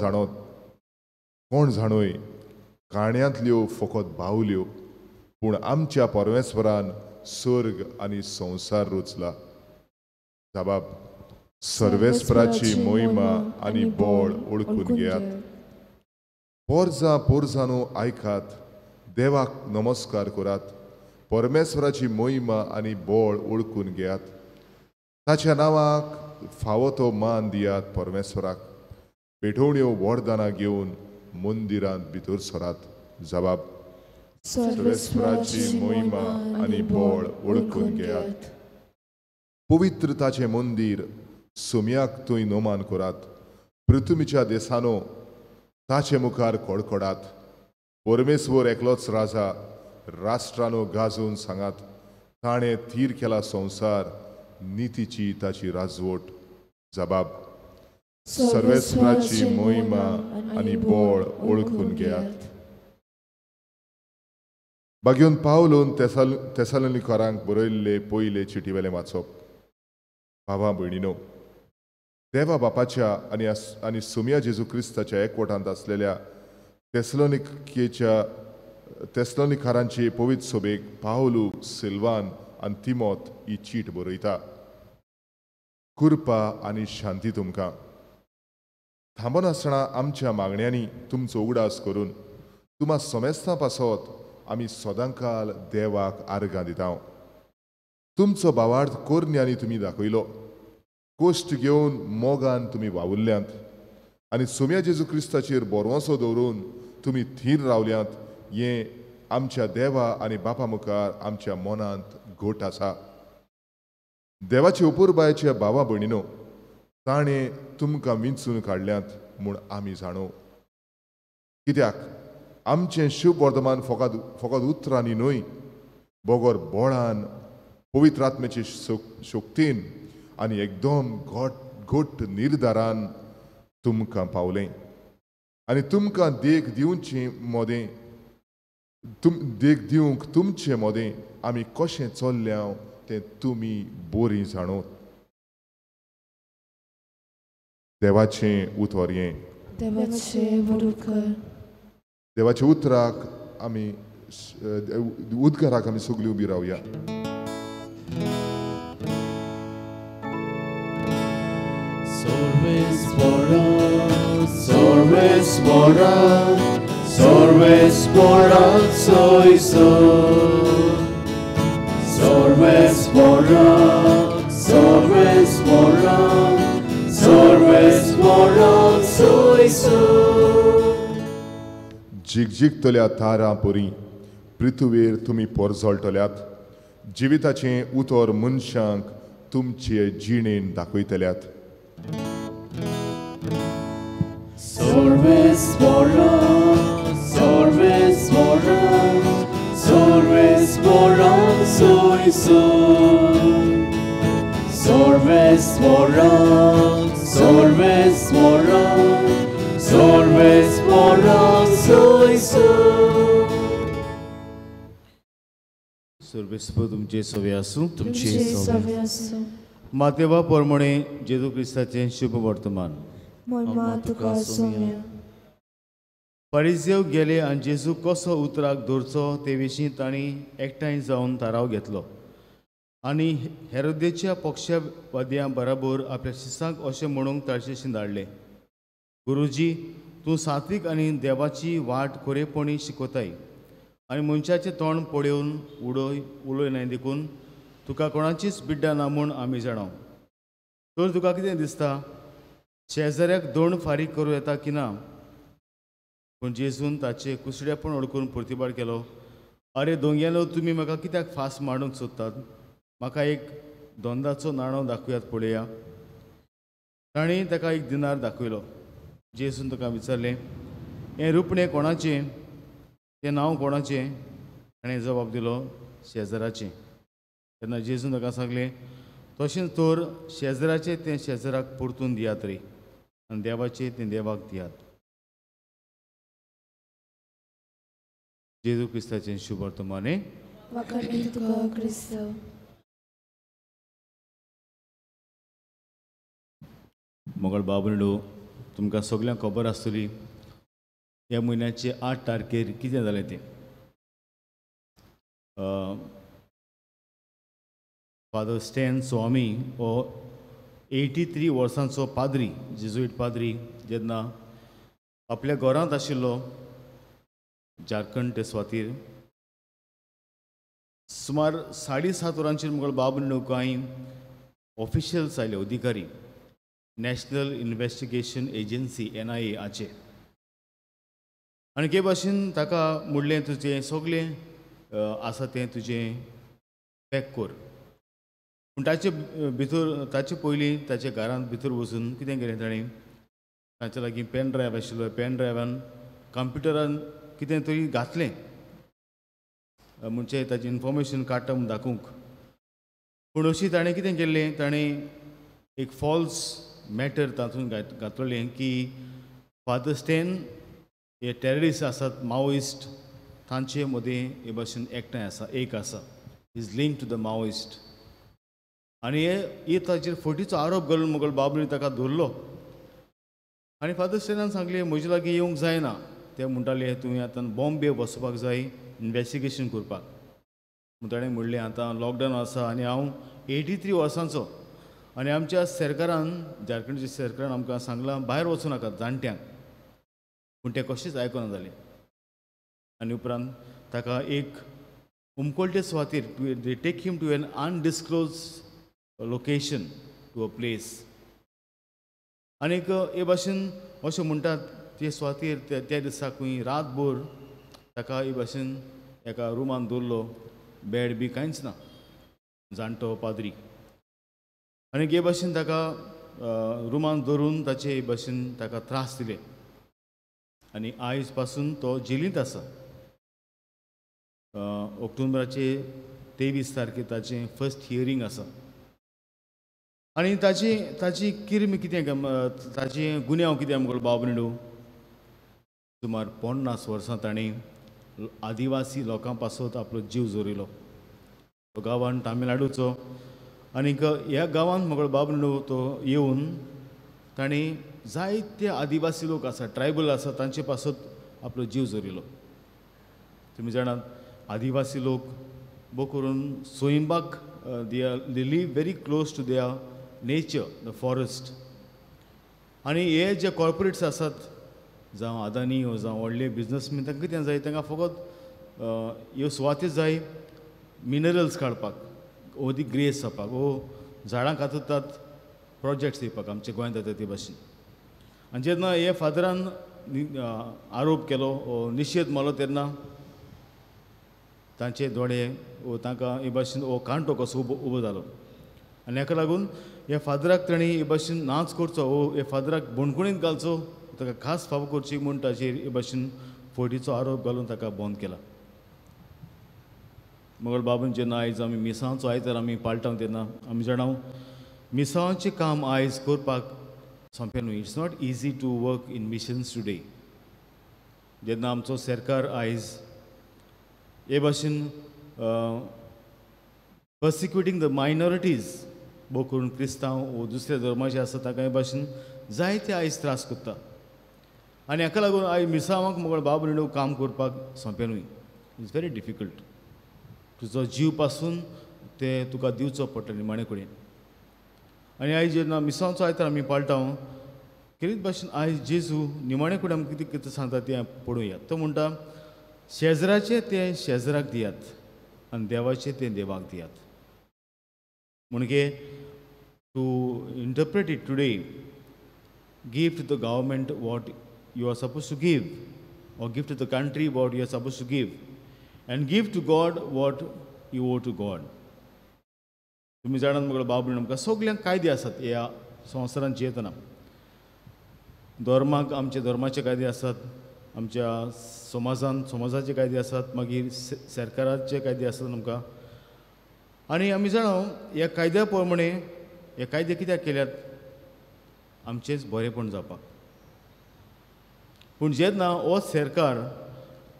जाणोय. काण्यांतल्यो फकत बावल्यो, पूण आमच्या परमेश्वरान सर्ग आनी संवसार रचला. जबाब. सर्वेस्पराची मोहिमा आनी बोळ ओळखून घेयात. पोरजांनो आयकात, देवाक नमस्कार करात. परमेश्वराची मोहिमा आनी बोळ ओळखून घेयात. ताच्या नांवाक फावो तो मान दियात परमेश्वराक. पेटोवण्यो वरदानां घेवन मंदिरांत भितर सरात. जबाब. सर्वेस्पराची मोहिमा आनी बोळ ओळखून घेयात. पवित्र ताचें मंदीर सुम्याक थंय नोमान करात. पृथ्वीच्या देसानो ताचे मुखार कडकडात. परमेश्वर एकलोच राजा. राष्ट्रानो गाजून सांगात, ताणें थीर केला संवसार, नितीची ताची राजवट. जबाब. सर्वेस्पराची मोहिमा आनी बोळ ओळखून घेयात. बागेवन पावलून तेसालोनिकारांक बरयल्ले पयले चिटीवेलें वाचप. भावां भयणीनो, देवा बापाच्या आनी सुम्या जेजू क्रिस्ताच्या एकवटांत आसलेल्या तेसलोनिकारांचे पवित्र सभेक पावलू, सिल्वान आनी तिमोथ ही चीट बरयता. कृपा आनी शांती तुमकां. थांबून आसतना आमच्या मागण्यांनी तुमचो उगडास करून तुमा समेस्तां पासत आमी सदांकाल देवाक आर्गां दिता. तुमचो भावार्थ कोरण्यांनी तुमी दाखयलो. कोश्ट घेवन मोगान तुमी वावुरल्यांत आनी सुम्या जेजू क्रिस्ताचेर बोरवोसो दवरून तुमी थीर रावल्यांत. हें आमच्या देवा आनी बापा मुखार आमच्या मनांत घोट आसा. देवाचे उपुरबायेच्या भावा भयणीनो, ताणें तुमकां विंचून काडल्यांत म्हूण आमी जाणो. कित्याक आमचें शुभ वर्तमान फकत उतरांनी न्हय, बोगोर बोळान, पवित्र आत्म्याचे शक्तीन आनी एकदम घोट निर्धारान तुमकां पावलें. आनी तुमकां देख दिवंक तुमचे मोदें आमी कशें चल्ल्या तें तुमी बरी जाणोत. देवाचें उतर हें. देवाच्या उतराक आमी उद्गाराक आमी सगळीं उबी रावया. Sorvespora soy जिगजिगतल्या तारां परी पृथ्वीर तुमी पोरजोळटल्यात. जिविताचें उतर मनशांक तुमचे जिणेन दाखयतल्यात. Sorvespora soisu Solves moram soisu सर्वेस्प तुमचे सवे आसूं तुमचे सवे आसूं मातेवा पोरमणे जेजू क्रिस्ताचें शुभ वर्तमान महिमा तुका सोम्या फारिसेव गेले आनी जेजू कसो उतराक दवरचो ते विशीं तांणी एकठांय जावन थाराव घेतलो आनी हेरोदेच्या पक्षवाद्यां बराबर आपल्या शिसांक अशें म्हणूंक ताळशेशीं धाडले गुरुजी तूं सात्वीक आनी देवाची वाट खरेपणी शिकयताय आनी मनशाचें तोंड पळोवन उलयनाय देखून तुका कोणाचीच बिड्डा ना म्हूण आमी जाणाव तर तुका कितें दिसता शेजाऱ्याक दोण फारीक करूं येता की ना पूण जेजून ताचे कुसड्यापण ओळखून प्रतिबाद केलो अरे दोंग्यालो तुमी म्हाका कित्याक फास मारूंक सोदतात म्हाका एक दोंदाचो नाणो दाखयात पळया ताणें ताका एक दिनार दाखयलो जेजून ताका विचारलें हें रुपणें कोणाचें तें नांव कोणाचें ताणें जबाब दिलो शेजाराचें तेन्ना जेजून ताका सांगलें तशेंच तर शेजाराचें तें शेजाराक परतून दियात रे आनी देवाचें तें देवाक दियात जेजू क्रिस्ताचें शुभ वर्तमाने मोगळ बाबंडो तुमकां सगळ्यांक खबर आसतली ह्या म्हयन्याचे 8 तारखेर कितें जालें तें फादर स्टॅन स्वामी हो 83 वर्सांचो पाद्री जेजुईट पाद्री जेन्ना आपल्या घरांत आशिल्लो झारखंड ते स्वातीर सुमार 7:30 वरांचेर मुगळ बाबंडो कांय ऑफिशियल्स आयले अधिकारी नॅशनल इन्व्हेस्टिगेशन एजन्सी NIA हाचे आनी के भाशेन ताका म्हणलें तुजें सगळें आसा तें तुजें पॅक कर पूण ताचे पयलीं ताच्या घरांत भितर वचून कितें केलें ताणें ताचे लागीं पेन ड्रायव्ह आशिल्लो पेन ड्रायव्हान कंप्युटरान कितें तरी घातलें म्हणजे ताची इन्फॉर्मेशन काडटा म्हूण दाखोवंक पूण अशी ताणें कितें केल्लें ताणें एक फॉल्स मॅटर तातूंत घातलेलें की फादर स्टॅन हे टेररिस्ट आसात माओइस्ट तांचे मदीं हे भाशेन एकठांय आसा एक आसा is link to the Maoist आनी हे ताचेर फटीचो आरोप घालून मुगळ बाबडीन ताका धरलो आनी फादर स्टॅनान सांगलें म्हजे लागीं येवंक जायना ते म्हणटाले तुवें आतां बॉम्बे वचपाक जाय इन्वेस्टिगेशन करपाक म्हूण ताणें म्हणलें आतां लॉकडावन आसा आनी हांव 83 वर्सांचो आनी आमच्या सरकारान झारखंडच्या सरकारान आमकां सांगलां भायर वचूं नाकात जाणट्यांक पूण तें कशेंच आयकना जालें आनी उपरांत ताका एक उमकोलटे सुवातेर they take him to an undisclosed location to a place आनीक हे भाशेन अशें म्हणटात ते सुवातेर त्या दिसाकूय रातभर ताका हे भाशेन एका रुमान दवरलो बेड बी कांयच ना जाणटो पाद्री आनी हे भाशेन ताका रुमान दवरून ताचे हे भाशेन ताका त्रास दिले आनी आयज पासून तो जेलींत आसा ऑक्टोबराचे 23 तारखेर ताचें फर्स्ट हियरींग आसा आनी ताची किर्म कितें ताचें गुन्यांव कितें आमकां बाबंडो सुमार 50 वर्सां ताणें आदिवासी लोकां पासत आपलो जीव जोरिलो तो गांवांत तामिळनाडूचो आनीक ह्या गांवांत मुगळ बाबंडो तो येवन ताणें जायते आदिवासी लोक आसा ट्रायबल आसा तांचे पासत आपलो जीव जोरिलो तुमी जाणात आदिवासी लोक बो करून सोयंबाक they live very close to their nature the forest आनी हे जे कॉर्पोरेट्स आसात जावं अदानी वा जावं व्हडले बिजनसमॅन तांकां कितें जाय तांकां फकत ह्यो सुवाती जाय मिनरल्स काडपाक ओदी ग्रेस जावपाक वो झाडां काततात प्रोजेक्ट्स दिवपाक आमच्या गोंयांत जाता ते भाशेन आनी जेन्ना हे फादरान आरोप केलो निशेध मारलो तेन्ना तांचे दोळे वो तांकां हे भाशेन हो कांटो कसो उबो जालो आनी हेका लागून हे फादराक तांणी हे भाशेन नाच करचो वो हे फादराक बोणकुणींत घालचो ताका खास फावो करची म्हूण ताचेर हे भाशेन फटीचो आरोप घालून ताका बंद केला मंगळ बाबून जेन्ना आयज आमी मिसांचो आयतार आमी पाळटा तेन्ना आमी जाणाव मिसांचें काम आयज करपाक सोंपें न्हू. It's not easy to work in missions today. जेन्ना आमचो सरकार आयज हे भाशेन पर्सिक्युटींग द मायनॉरिटीज बो करून क्रिस्तांव वो दुसऱ्या धर्माचे आसा ताका हे भाशेन जायते आयज त्रास करता. आनी हाका लागून आयज मिसांवाक मंगळ बाबू काम करपाक सोंपें न्हू. It's very difficult. तुजो जीव पासून ते तुका दिवचो पडटा निमाणे कडेन. आनी आयज जेन्ना मिसांचो आयतार आमी पाळटा कितें भाशेन आयज जेजू निमाणे कडेन आमकां कितें कितें सांगता तें पळोवया. तो म्हणटा शेजराचे ते शेजराक दियात आनी देवाचे ते देवाक दियात. म्हणजे to interpret it today, give to the government what you are supposed to give, or give to the country what you are supposed to give, and give to God what you owe to God. तुम्ही जाणात मग बाबू आमकां सगल्यांक कायदे आसात ह्या संवसारांत जियेतना. धर्माक आमचे धर्माचे कायदे आसात, आमच्या समाजाचे कायदे आसात, मागीर सरकाराचे कायदे आसात आमकां. आनी आमी जाणाव ह्या कायद्या प्रमाणे हे कायदे कित्याक केल्यात आमचेच बरेपण जावपाक. पूण जेन्ना हो सरकार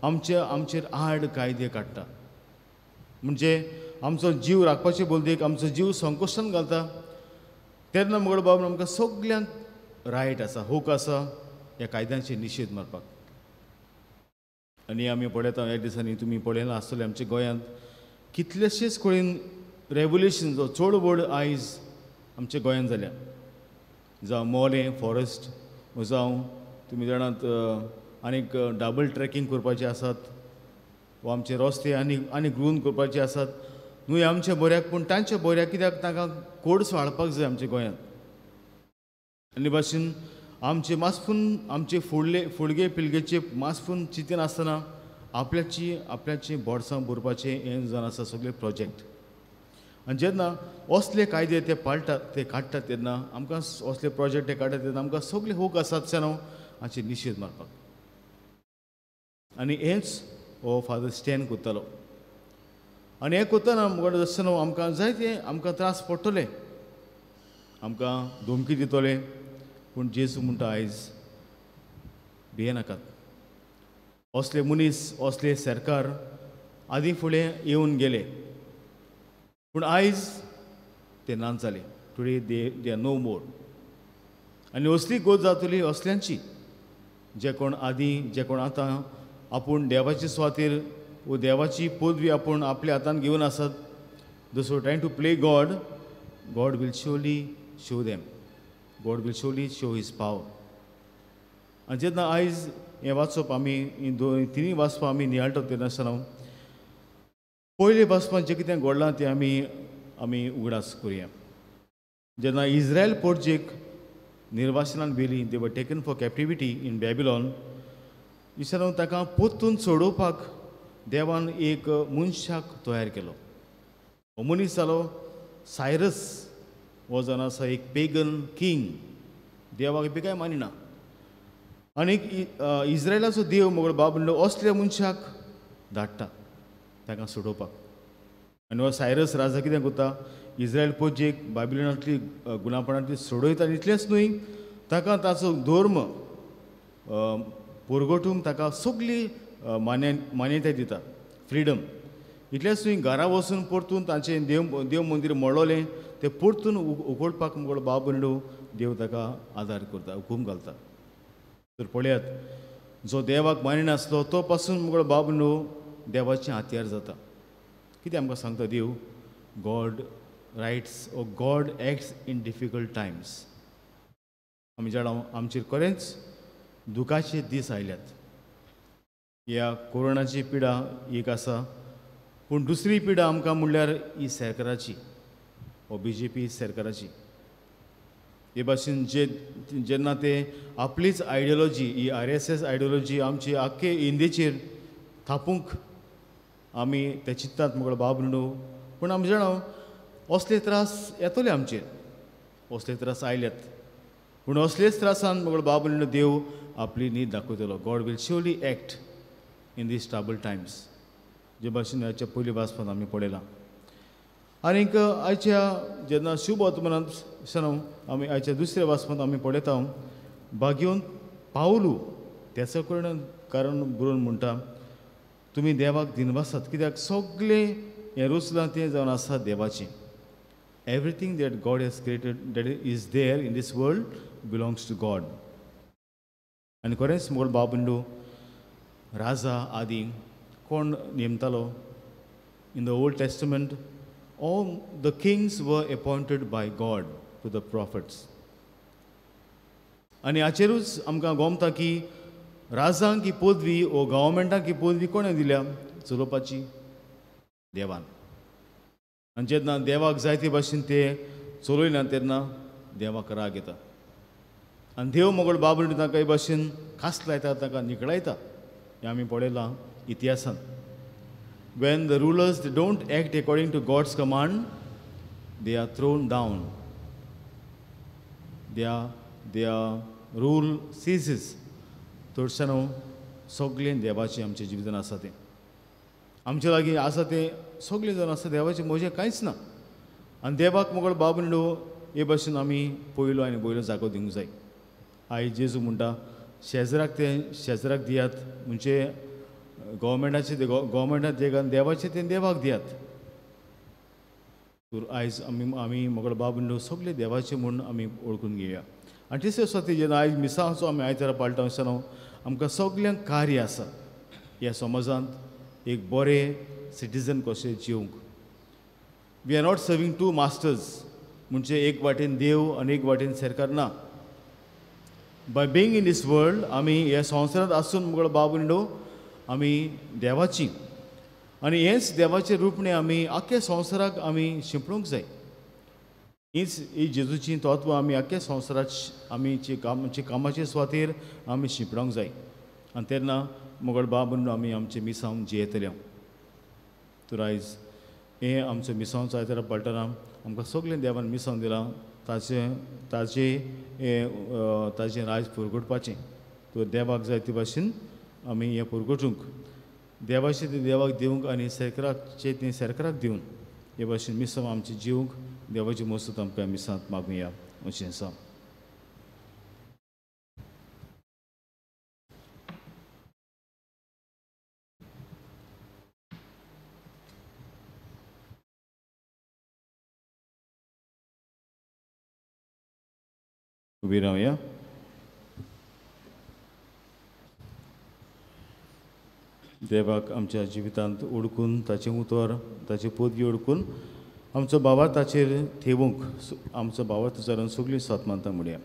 आमचेर आड कायदे काडटा म्हणजे आमचो जीव राखपाचे बोलदेक आमचो जीव संकोश्टान घालता तेन्ना मुगळ बाबून आमकां सगल्यांक रायट आसा, हूक आसा ह्या कायद्यांचे निशेध मारपाक. आनी आमी पळयता ह्या दिसांनी तुमी पळयलां आसतलें आमच्या गोंयांत कितलेशेच कडेन रेवल्युशन जो चड व्हड आयज आमच्या गोंयांत जाल्या. जावं मोलें फॉरेस्ट जावं तुमी जाणात आनीक डबल ट्रॅकिंग करपाचे आसात, वा आमचे रस्ते आनी ग्रून करपाचे आसात न्हू आमच्या बऱ्याक. पूण तांच्या बऱ्याक कित्याक तांकां कोड्स वाडपाक जाय आमच्या गोंयांत. आनी भाशेन आमचे मास्पून आमचे फुडगे पिळगेचे मास्पून चिंतन आसतना आपल्याची बोडसां भरपाचें हें जावन आसा सगळे प्रोजेक्ट. आनी जेन्ना असले कायदे ते पाळटात ते काडटात तेन्ना आमकां असले प्रोजेक्ट ते काडटात तेन्ना आमकां सगळे हूक आसात न्हू हाचे निशेध मारपाक. आनी हेंच हो फादर स्टॅन करतालो. आनी हें करतना म्हाका जशें न्हू आमकां जायते आमकां त्रास पडटले, आमकां धमकी दितले. पूण जेजू म्हणटा आयज भियेनाकात. असले मनीस असले सरकार आदीं फुडें येवन गेले पूण आयज ते नाच जाले. टुडे दे आर नो मोर. आनी असली गोत जातली असल्यांची जे कोण आदीं जे कोण आतां आपूण देवाचे सुवातेर वो देवाची पदवी आपूण आपल्या हातान घेवन आसात. Those are trying to play God, God will surely show them, God will surely show his power. आनी जेन्ना आयज हें वाचप आमी तिनूय वाचपां आमी नियाळटा तेन्ना आसतना पयले वाचपान जें कितें घडलां तें आमी उगडास करुया. जेन्ना इज्रायल पोरजेक निर्वासनान व्हेली, they were taken for captivity in Babylon, विचारून ताका पोत्तून सोडोवपाक देवान एक मनशाक तयार केलो. हो मनीस जालो सायरस. हो जावन आसा एक पेगन किंग, देवाक बी कांय मानिना. आनीक इज्रायलाचो देव मोगळ बाब म्हणलो असल्या मनशाक धाडटा ताका सोडोवपाक. आनी हो सायरस राजा कितें करता, इज्रायल पोजेक बाबिलोनांतली गुलामपणांतली सोडयता. आनी इतलेंच न्हय, ताका ताचो धर्म परगटूंक ताका सगळी मान्यताय दिता, फ्रिडम. इतलेंच न्हय, घरा वचून परतून तांचें देव मंदीर मोडलोलें तें परतून उगडपाक मुगळ बाब म्हणलो देव ताका आदार करता, हुकूम घालता. तर पळयात, जो देवाक मानिनासलो तो पासून मुगळ बाब म्हणलो देवाचें हातयार जाता. कितें आमकां सांगता देव, God writes oh God acts in difficult times. आमी जाणां आमचेर खरेंच दुखाचे दीस आयल्यात. ह्या कोरोनाची पिडा एक आसा, पूण दुसरी पिडा आमकां म्हणल्यार ही सरकाराची, हो BJP सरकाराची. हे भाशेन जेन्ना ते आपलीच आयडियोलॉजी, ही RSS आयडियोलॉजी आमची आख्खे इंडियेचेर थापूंक आमी ते चिंततात मुगळ बाब न्हू. पूण आमी जाणां असले त्रास येतले आमचेर, असले त्रास आयल्यात. पूण असलेच त्रासान मुगळ बाब न्हू देव आपली न्हीद दाखयतलो. God will surely act in these trouble times. जे भाशेन आयच्या पयली वाचपांत आमी पळयलां. आनीक आयच्या जेन्ना शुभ वर्तमानांत आमी आयच्या दुसऱ्या वाचपांत आमी पळयता भाग्योन पावलू त्याचं कारण बरोवन म्हणटा तुमी देवाक दिनवासात, कित्याक सगळे हें रुसलां तें जावन आसा देवाचें. Everything that God has created that is there in this world belongs to God. आनी खरेंच मोल बाबंडू राजा आदी कोण नेमतालो in the Old Testament all the kings were appointed by God to the prophets. आनी हाचेरूच आमकां गोमता की राजांक ही पदवी वो गव्हर्मेंटाक ही पदवी कोणें दिल्या चलोवपाची देवान. आनी जेन्ना देवाक जाय ते भाशेन ते चलयना तेन्ना देवाक राग येता आनी देव मोगळ बाबून ताका हे भाशेन खास लायता, ताका निकळायता. हें आमी पळयलां इतिहासान. When the rulers they don't act according to God's command, they are thrown down. Their rule ceases. थोडशानो सगळें देवाचें आमचें जिवितान आसा तें आमचे लागीं आसा तें सगळें जावन आसा देवाचें म्हजें कांयच ना. आनी देवाक मोगळ बाबूंडो हे भाशेन आमी पयलो आनी पयलो जागो दिवंक जाय. आयज जेजू म्हणटा शेजराक दियात, म्हणजे गव्हर्मेंटाचें देवाचें तें देवाक दियात. आयज आमी मोगळ बाबूंडो सगळे देवाचें म्हूण आमी ओळखून घेवया. आनी तिसरे स्वाती जेन्ना आयज मिसांचो आमी आयतारा पाळटा आसतना आमकां सगल्यांक कार्य आसा ह्या समाजांत एक बरें सिटीजन कशें जिवंक. We are not serving two masters, म्हणजे एक वाटेन देव आनी एक वाटेन सरकार ना. By being in this world आमी ह्या संवसारांत आसून मुगळ बाबूंडो आमी देवाची आनी हेंच देवाचें रूपणें आमी आख्या संवसाराक आमी शिंपडूंक जाय. हीच ही जेजूची तत्वां आमी आख्या संवसारात आमची कामाचे सुवातेर आमी शिंपडूंक जाय. आनी तेन्ना मोगळ बाबूंडो आमी आमचे मिसांव जियेतले. तर आयज हें आमचो मिसांवचो आयतारा पळटना आमकां सगळें देवान मिसांव दिलां, ताजें राज पुरगोटपाचें. तो देवाक जाय ते भाशेन आमी हें पुरगोटूंक, देवाचें तें देवाक दिवंक आनी सरकाराचें तें सरकाराक दिवन हे भाशेन मिसांव आमचे जिवंक देवाची मजत आमकां मिसांत मागुया अशें आसा. उबी रावया. देवाक आमच्या जिवितांत ओळखून ताचें उतर ताची पदवी ओळखून आमचो भावार ताचेर ठेवूंक आमचो भावार तुजारून सगळीं सतमानतां म्हणया.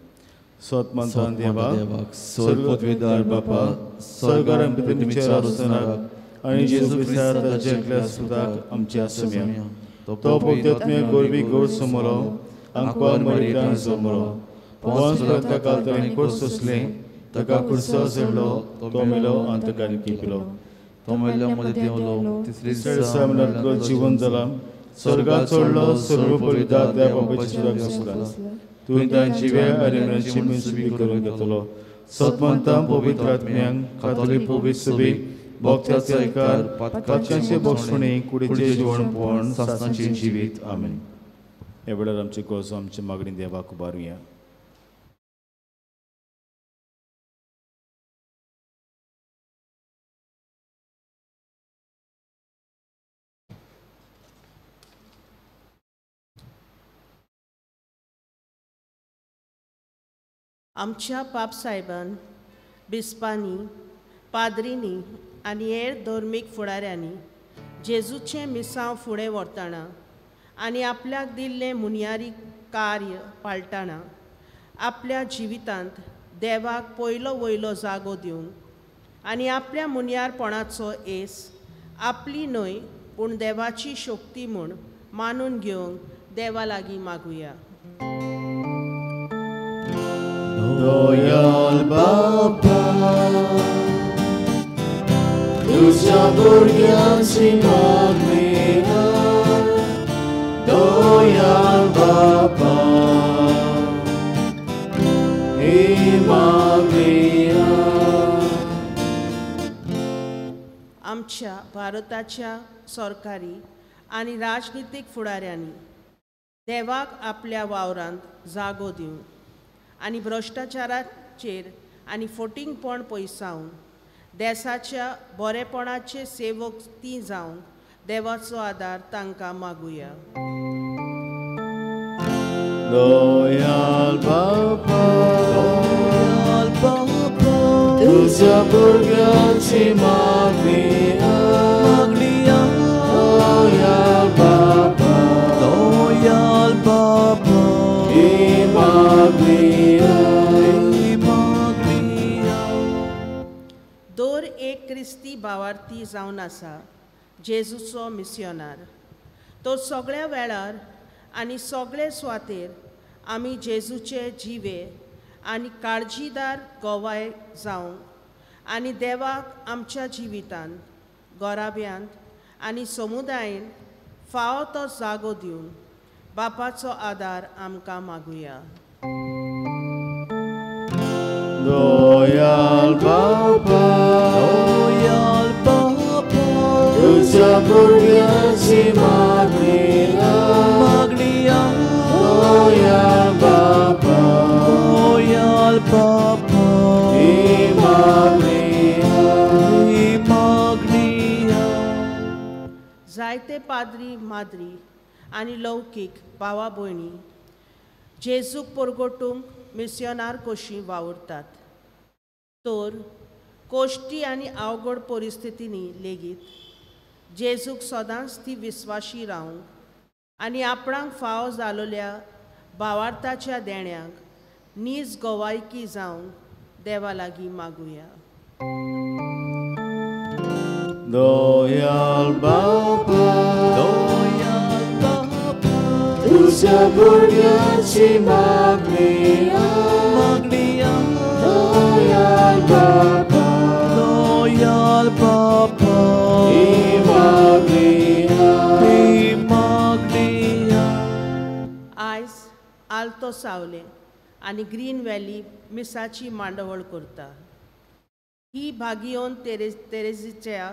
सतमानतां देवाक सर्वोत्वेदार बापा स्वर्गार भितर आनी जेजू क्रिस्ताक ताच्या एकल्या सुताक आमच्या सम्या तो पवित्रात्मे गोरवी गोड समोरो आंकवार मरितान समोरो पवन सुरता कालतांनी कोर्स सोंसले ताका कुर्सो झडलो तो मेलो आनी ताका किपलो तो मेल्ल्यामध्ये देवलो तिसरे दिसा मरलो जीवन जाला स्वर्गात सोडलो सर्व पवित्रात्म्या त्या बापाची सुदाक बसला तुवें तांची वेळ आनी मरणाची मनसुबी करून घेतलो. सतमानतां पवित्र आत्म्यांक कातोलीक पवित्र सभेक भक्तांचे ऐकार पातकांचे बक्षणे कुडीचे जेवणपण सासणांचे जिवीत. आमेन. हे वेळार आमचे गोजो आमचे मागणी देवाक उबारुया. आमच्या पाप साहेबान बिस्पांनी पाद्रींनी आनी हेर धर्मीक फुडाऱ्यांनी जेजूचें मिसांव फुडें व्हरतना आनी आपल्याक दिल्लें मुनियारी कार्य पाळटना आपल्या जिवितांत देवाक पयलो वयलो जागो दिवंक आनी आपल्या मुनियारपणाचो एस आपली न्हय पूण देवाची शक्ती म्हूण मानून घेवंक देवा लागीं मागुया. Doyal Baba, tuझ्या भुरग्यांची मागणीना. Doyal Baba, ही मागणीना. आमच्या भारताच्या सरकारी आनी राजनितीक फुडाऱ्यांनी देवाक आपल्या वावरांत जागो दिवंक आनी भ्रश्टाचाराचेर आनी फटींगपण पयसावन देशाच्या बरेपणाचे सेवक ती जावंक देवाचो आदार तांकां मागुया. Loyal Papa, Loyal Papa, तुझ्या भुरग्यांची मागणिया, मागणिया. Loyal Papa, Loyal Papa, ही मागणिया, ही मागणिया. दर एक क्रिस्ती भावार्थी जावन आसा जेजूचो मिस्योनार. तो सगळ्या वेळार आनी सगळे सुवातेर आमी जेजूचे जिवे आनी काळजीदार गोवाय जावंक आनी देवाक आमच्या जिवितांत, गोराब्यांत आनी समुदायान फावो तो जागो दिवन बापाचो आदार आमकां मागुया. Loyal Papa, Loyal Papa, तुझ्या भुरग्यांची मागणिया, मागणिया. Loyal Papa, Loyal Papa, ही मागणिया, ही मागणिया. जायते पाद्री माद्री आनी लौकीक भावा भयणी जेजूक परगटूंक मिस्योनार कशीं वावुरतात. तर कोश्टी आनी अवघड परिस्थितींनी लेगीत जेजूक सदांच ती विस्वाशी रावंक आनी आपणाक फावो जालोल्या भावार्थाच्या देण्यांक नीज गोवायकी जावंक देवा लागीं मागुया. Loyal Papa, Loyal Papa, तुझ्या भुरग्यांची मागणिया, मागणिया. Loyal Papa, Loyal Papa, ही मागणिया, ही मागणिया. आयज आल्तो सावले आनी ग्रीन व्हॅली मिसाची मांडवळ करता. ही भागियोन तेरेजीच्या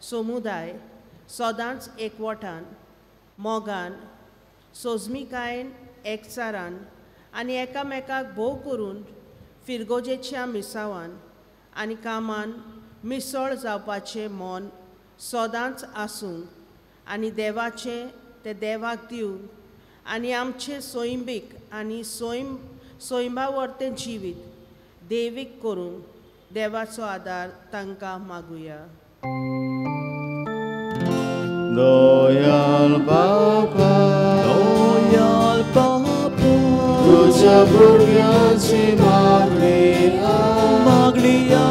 समुदाय सदांच एकवटान, मोगान, सोजमीकायेन, एकचारान आनी एकामेकाक भोव करून फिरगोजेच्या मिसावान आनी कामान मिसळ जावपाचें मोन सदांच आसूंक आनी देवाचें ते देवाक दिवंक आनी आमचें सोयंबीक आनी सोयंबावर्तें जिवीत देवीक करूंक देवाचो आदार तांकां मागुया. Loyal Papa, Loyal Papa, तुझ्या भुरग्यांची मागणिया, मागणिया.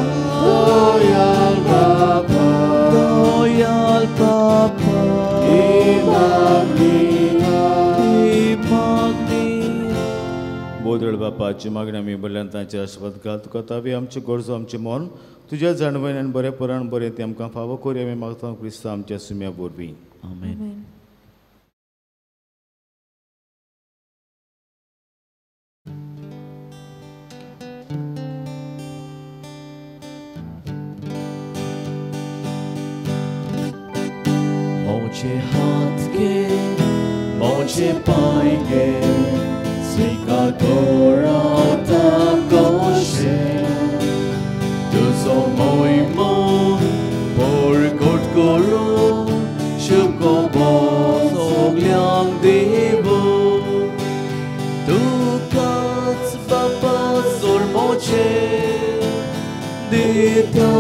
Loyal Papa, Loyal Papa, ही मागणिया, ही मागणिया. बोदळ बापाची मागणी आमी बल्यान तांचे आशीर्वाद घाल. तुका तावी आमचे गरजो आमचें मन तुज्या जाणवेन आनी बरेपणान बरें तें आमकां फावो करी आमी मागता क्रिस्ता आमच्या सुम्या वरवीं. आमेन. Moje हाथ के मोजे पाएंगे स्वीका कोराता कोशे तुझो मोइमो por gort koro shubko bosogliang devo tu kats papa sor moche dita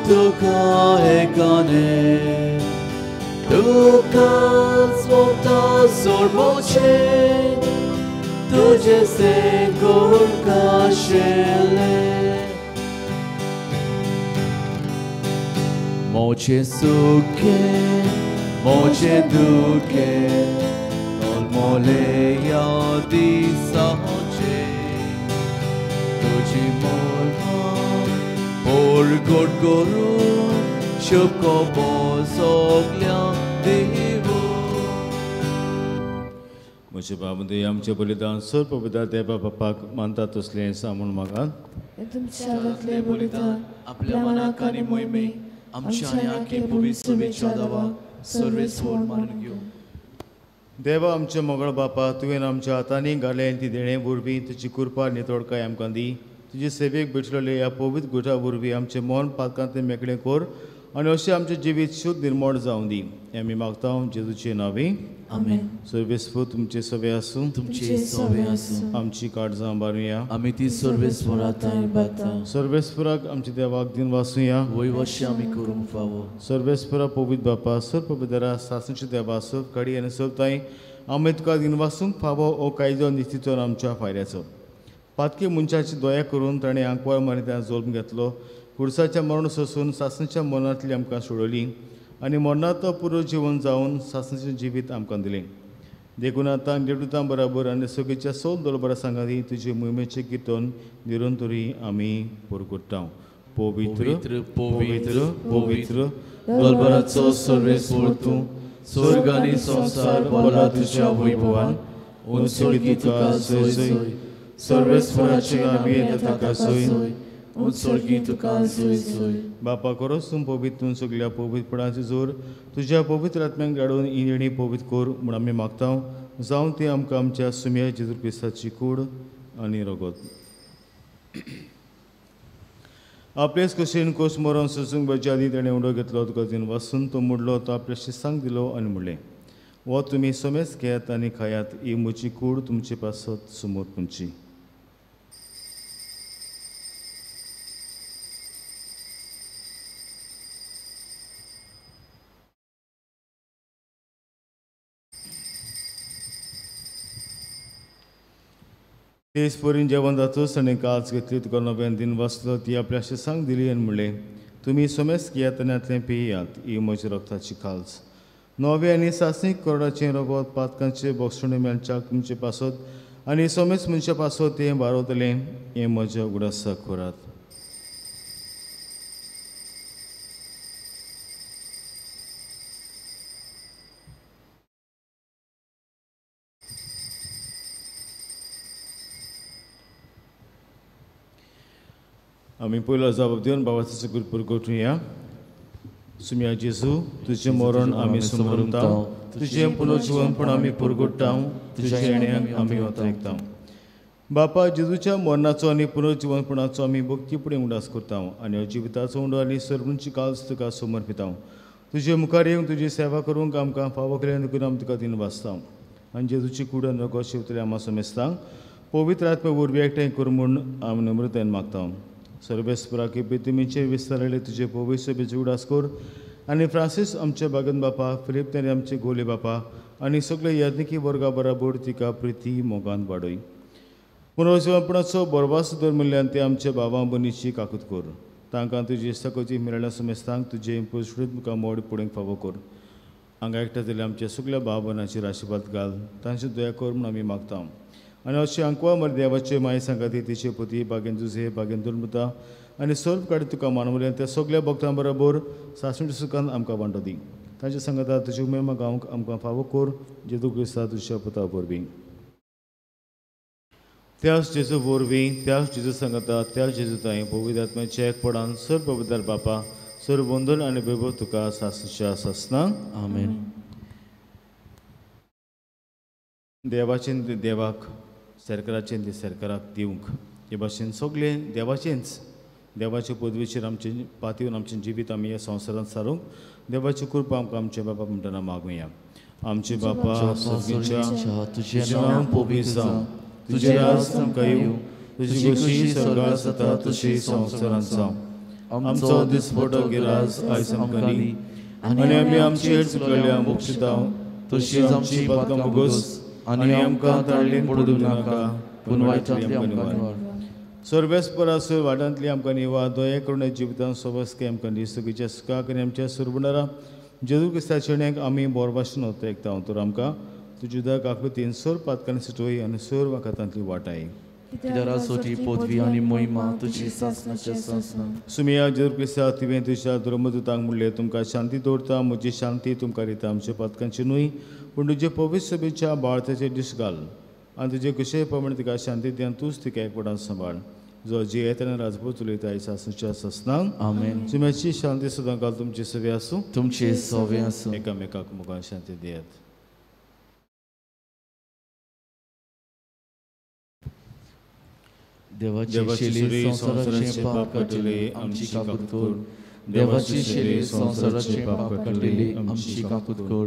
tu ka ekane tu kats vota sor moche tujhe se gor ka shele moche suke moche duke ol mole yadi sache tuji molha por gorgoro shubko bosoglia devo मोचे बाबंदे आमचे बलिदान सर्व पवित्र देवा बापाक मानता तसलें सांगून मागात. तुमच्या बलिदान आपल्या मनाक आनी मोहिमेक आमच्या आणि आखे पवित्र सभेच्या दावा सर्वेस्वर मानून घेऊ. देवा आमचे मोगळ बापा, तुवें आमच्या हातांनी घालें ती देणे वरवीं तुजी कृपा नितळकाय आमकां दी. तुजे सेवेक भेटलेले ह्या पवित्र गुटा वरवीं आमचें मन पातकांतलें मेकळें कर आनी अशें आमचें जिवीत शुद्ध निर्मळ जावं दी. हें आमी मागता जेजूचे नांवे. आमेन. सर्वेस्वर तुमचे सवे आसूं. तुमचे सवे आसूं. आमची काळजां बारुया. आमी ती सर्वेस्वरात बाता. सर्वेस्वराक आमच्या देवाक दिन वासुया. वैवश्य आमी करूंक फावो. सर्वेस्वरा पवित्र बापा, सर पवित्रा सासूचे देवा सर कडी आनी सोबताय आमी तुका दिन वासूंक फावो ओ कायदो निश्चितोन आमच्या फायद्याचो. पातकी मनशाची दया करून ताणें आंकवार मारित्यान जल्म घेतलो. खुर्साच्या मरण सोसून सासणेच्या मरणांतली आमकां सोडली आनी मरणांत पुरो जिवन जावन सासणेचें जिवीत आमकां दिलें. देखून आतां देवदूतां बराबर आनी सगळीच्या सौल दोलबरा सांगाती तुजे मोहिमेचें किर्तन निरंतरी आमी परगट्टांव. पवित्र पवित्र पवित्र दोलबराचो सर्वेस्वर तूं, स्वर्ग आनी संवसार भरला तुज्या वैभवान. उंचोलगी तुका सोय सोय, सर्वेस्वराचे आमी ताका सोय, उंचोलगी तुका सोय सोय. बापा करोस तूं पवित्र सगळ्या पवित्रपणाचो जोर तुज्या पवित्र आत्म्याक धाडून ही देणी पवित्र कर म्हूण आमी मागता. जावं ती आमकां आमच्या सुम्या जेजू क्रिस्ताची कूड आनी रगत. आपलेच कशेन कोस मरण सोसूंक बचे आदी ताणें उडो घेतलो तुका दिन वाचून तो मुडलो तो आपल्या शिसांक दिलो आनी म्हणलें, वो तुमी समेज घेयात आनी खायात, ही म्हजी कूड तुमचे पासत समोर पुंची. तेच परीन जेवण जातोच ताणें काच घेतली तुका नव्यान दिन वाचलो ती आपल्या शिसांक दिली आनी म्हणलें, तुमी समेज घेयात आनी आतलें पियात, ही म्हज्या रक्ताची काल्स. नवे आनी सासणीक कोरडाचें रगत पातकांचे बोगसणे मेलच्याक तुमचे पासत आनी समेज मनशा पासत तें बारोतलें, हें म्हज्या उगडासाक करात. आमी पयलो जबाब दिवन बाबाचो गुरपूर गोठुया. सुम्या जेजू, तुजें मरण आमी समरताव, तुजें पुनर्जीवन पण आमी पुरगोट्टाव, तुज्या येण्याक आमी वतयताव. बापा जेजूच्या मरणाचो आनी पुनर्जीवनपणाचो आमी भक्तीपुडें उडास करताव आनी जिविताचो उंडो आनी सर्वांची काल्स तुका समर्पिताव. तुजे मुखार येवन तुजी सेवा करूंक आमकां फावो केल्या देखून आमी तुका दिन वाचताव आनी जेजूची कूड आनी रगत शिवतले आमी समेजता. पवित्र आत्मे वरवीं एकठांय कर म्हूण आमी नम्रतायेन मागताव. सर्वेस्पराकी पितुमीचे विस्तारले तुजे पवित्र सभेची उडास कर आनी फ्रांसीस आमचे बागन बापा, फिलिप तेणे आमचे गोले बापा आनी सगळे याज्ञिकी वर्गा बराबर तिका प्रिती मोगान वाडय. पुनर्जीवनपणाचो बरवास दर म्हणल्यान ते आमच्या बाबां बनीची काकूत कर. तांकां तुजी सकळची मेळ्ळ्या समेस्तांक तुजे पुरस्कृत तुका मोड पुडेंक फावो कर. हांगा एकठांय जाले आमच्या सगळ्या बाबांचेर आशिर्वाद घाल, तांची दया कर म्हूण आमी मागता. आनी अशें आंकवा मर देवाचे माय सांगाती तिचे पती बागेन जुझे बागेन दुर्मुता आनी सर्व काडी तुका मानवले त्या सगळ्या भक्तां बरोबर सासण सुखान आमकां वांटो दी. तांच्या सांगाता तुजी उमेमा गांवक आमकां फावो कर, जेजू क्रिस्ता तुज्या पुता वरवीं. त्याच जेजू वरवीं, त्याच जेजू सांगाता, त्याच जेजू ताई पवित्र आत्म्याच्या एकपणान सर्व पवित्र बापा, सर्व वंदन आनी वैभव तुका सासणच्या सासना. आमेन. देवाचें देवाक, सरकाराचें सरकाराक दिवंक, हे भाशेन सगळे देवाचेंच, देवाचे पदवेचेर आमचें पातयेवन आमचें जिवीत आमी ह्या संवसारांत सारूंक देवाची कृपा आमकां आमचे बाबा म्हणटना मागुया. आमचे बापा सर्गीच्या, तुजें नांव पवित्र जावं, तुजें राज आमकां येवं, तुजी कशी स्वर्गांत जाता तशी संवसारांत जावं. आमचो दिसपटो गिरास आयज आमकां दी आनी आमी आमचेर चुकलेल्या मोक्षितांव, तशीच आमची पातकां मागोस आनी आमकां ताळ्ळेन पडूंक नाका, पूण वायटांतली आमकां निवार. सर्वेस्परासर वाटांतली आमकां निवार, दया करून जिवितांत सवस्के आमकां दी. सगळीच्या सुखाक आनी आमच्या सुरबुणारा जेजू क्रिस्ताच्या येण्याक आमी बोर भाशेन वतयताव. तर आमकां तुजी दया काकुतीन सर पातकांनी सुटोय आनी सर वाखातांतली वाटाय. पितरासोटी पदवी आनी महिमा तुजी सासणाच्या सासना. सुमिया जेजू क्रिस्ता तुवें तुज्या धर्मदूतांक म्हणलें, तुमकां शांती दवरता, म्हजी शांती तुमकां दिता. आमच्या पातकांची न्हय पूण तुजे पवित्र सभेच्या बाळताचे दीस घाल आनी तुजे कुशेपणान तिका शांती दिवन तूंच तिका एकपणान सांबाळ. जो जियेतना राजपूत उलयता आयसा सुच्या ससनांग आमेन. सुम्याची शांती सदां काल तुमची सवे आसूं. तुमचे सवे आसूं. एकामेकाक मुखार शांती दियात. देवाची शेली संसाराचे पाप काडलेली आमची काकूत कर. देवाची शेली संसाराचे पाप काडलेली आमची काकूत कर.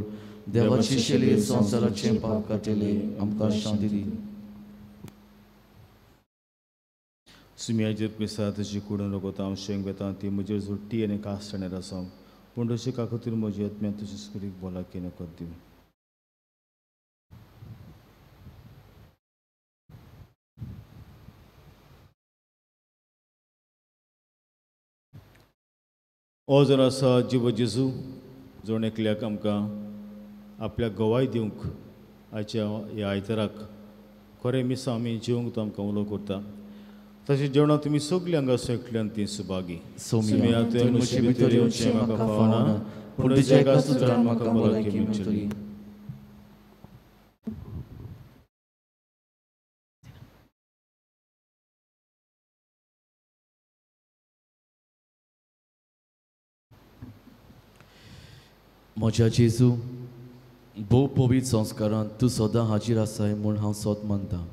देवाची शेली संसाराचे पाप काडलेली आमकां शांती दी. सुम्याचेर पिसा तशी कुडून रगोता हांव शेंग बेता ती म्हजेर जोडटी आनी कास्ताणेर आसा. पूण तशी काकूतीर म्हजी आत्म्या तशीच करीक बोलाकी नकत दिवं. हो जर आसा जिव जेजू जोण एकल्याक आमकां आपल्या गवाय दिवंक आयच्या ह्या आयताराक खरें मिसा आमी जिवंक तो आमकां उलो करता. तशें जेवणाक तुमी सगलीं हांगा एकल्यान ती सुभागी. सुम्या तुवें म्हजे भितर येवचें म्हाका फावना, पूण तुज्या एका सुत्रान म्हाका भलायकी मेळटली. म्हज्या जेजू भोव पवित्र संस्कारांत तूं सदां हाजीर आसाय म्हूण हांव सोत मानतां.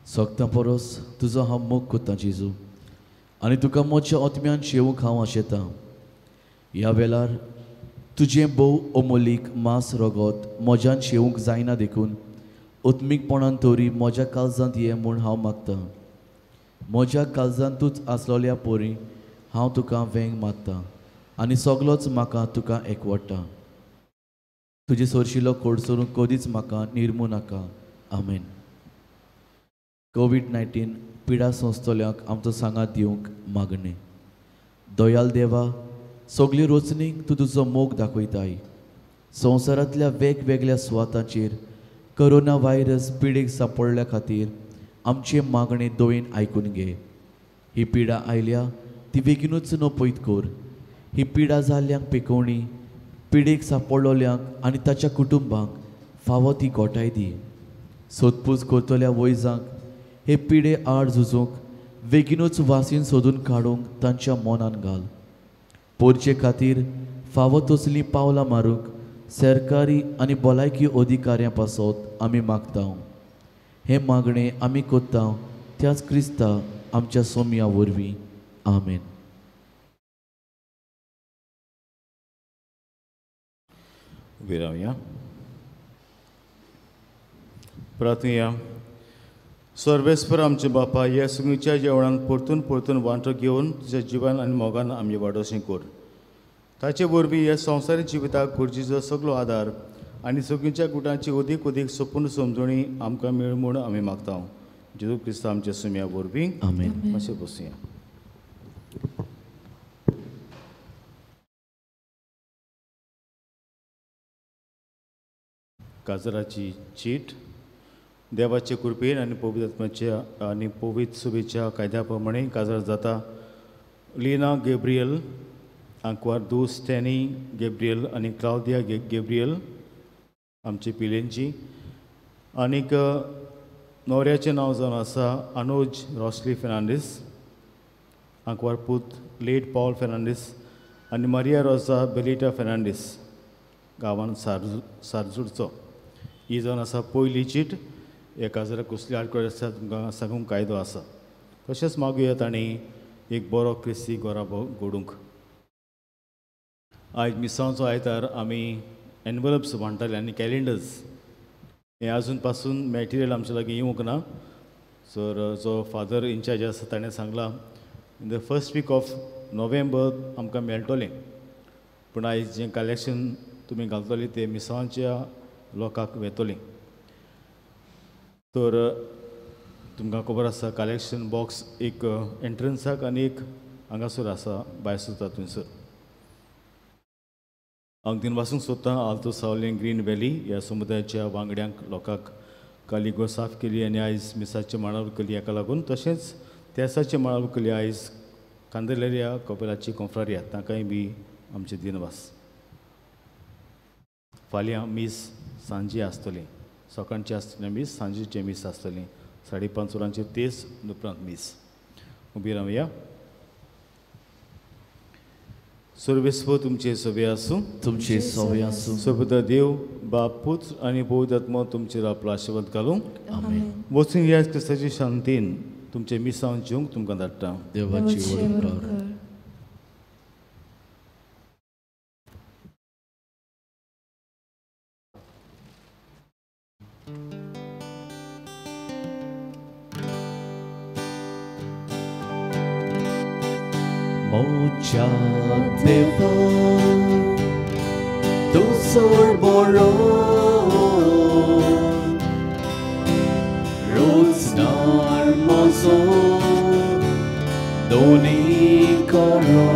सोगता परस तुजो हांव मोग कोत्तां जेजू आनी तुका म्हज्या आत्म्यान शेवूंक हांव आशेतां. ह्या वेळार तुजें भोव अमोलीक मांस रगत म्हज्यान शेवूंक जायना देखून उत्मीकपणान तोरी म्हज्या काळजांत ये म्हूण हांव मागतां. म्हज्या काळजांतूच आसलोल्या पोरी हांव तुका वेंग मागतां आनी सगलोच म्हाका तुका एकवडटा. तुजे सोरशिल्लो कोडसरूंक कदीच म्हाका निर्मू नाका. आमेन. कोविड-19 पिडा संस्थोल्यांक आमचो सांगात दिवंक मागणें. दयाल देवा, सगली रोचणीक तूं तुजो मोग दाखयताय. संवसारांतल्या वेगवेगळ्या सुवातांचेर कोरोना व्हायरस पिडेक सांपडल्या खातीर आमचे मागणे दोयेन आयकून घे. ही पिडा आयल्या ती बेगीनूच नपयत कर. ही पिडा जाल्ल्यांक पिकोवणी, पिडेक सांपडलोल्यांक आनी ताच्या कुटुंबांक फावो ती गोठाय दी. सोदपूस करतल्या वैजांक हे पिडे आड झुजूंक बेगीनूच वासीन सोदून काडूंक तांच्या मनान घाल. पोरचे खातीर फावो तसलीं पावलां मारूंक सरकारी आनी भलायकी अधिकाऱ्यां पासत आमी मागता. हे मागणें आमी कोत्ता त्याच क्रिस्ता आमच्या सोम्या वरवीं. आमेन. विरावया. प्रार्थया. सर्वेस्पर आमचे बापा, ह्या सुमीच्या जेवणान परतून परतून वांटो घेवन तुज्या जिवान आनी मोगान आमचे वाडोवचें कर. ताचे वरवीं ह्या संवसारी जिविताक गरजेचो सगळो आदार आनी सगळींच्या गुटांची अदीक अदीक सपून समजणी आमकां मेळ म्हूण आमी मागता. जेजू क्रिस्त आमच्या सुम्या वरवीं. आमेन. अशें बसुया. काजराची चीट. देवाचे कृपेन आनी पवित्र आत्म्याच्या आनी पवित्र सुबेच्या कायद्या प्रमाणे काजार जाता. लिना गॅब्रियल, आंकवार दू स्टॅनी गॅब्रियल आनी क्लाउदिया गॅब्रियल आमची पिलेंची. आनीक न्हवऱ्याचें नांव जावन आसा अनुज रॉस्ली फेर्नांडीस, आंकवार पूत लेट पॉल फेर्नांडीस आनी मारिया रोजा बेलिटा फेर्नांडीस गांवांत सारजूडचो. ही जावन आसा पयली चीट. एका जरा कसली आडखळ आसा तुमकां सांगूंक कायदो आसा. तशेंच मागुया तांणी एक बरो क्रिस्ती गोरा घडूंक. आयज मिसांचो आयतार आमी एनवलप्स वांटताले आनी कॅलेंडर्स. हें आजून पासून मॅटिरियल आमचे लागीं येवंक ना. सर जो फादर इन्चार्ज आसा ताणें सांगलां in the first week of November आमकां मेळटलें. पूण आयज जें कलेक्शन तुमी घालतलीं तें मिसांच्या लोकांक वेतोलीं. तर तुमकां खबर आसा कलेक्शन बॉक्स एक एंट्रन्साक आनी एक हांगासर आसा भायर सुद्दां थंयसर. हांव तीन वासूंक सोदतां आल्तो सावलीं ग्रीन व्हॅली ह्या समुदायाच्या वांगड्यांक लोकांक काली गो साफ केली आनी आयज मिसाची माळावळ केली. हाका लागून तशेंच तेसाची माळावळ केली आयज कांदेलेल्या कपेलाची कॉन्फ्रारिया तांकांय बी आमचे दिनवास. फाल्यां मीस सांजे आसतली. सकाळचें आसतलें मीस, सांजेचें मीस आसतलीं. 5:30 वरांचेर तेस उपरांत मीस. उबी रावया. सर्वेस्व तुमचे सभे आसूं. तुमचे सभे आसूं. सर्वदा देव बाप पुत्र आनी पवित्र आत्मा तुमचेर आपलो आशीर्वाद घालूं. आमेन. वचून ह्या क्रिस्ताची शांतीन तुमचे मिसांव जिवंक तुमकां धाडटा. देवाची वडणूक कर. Mocha Deva, tu sorboro, Rosnar mozo, doni koro,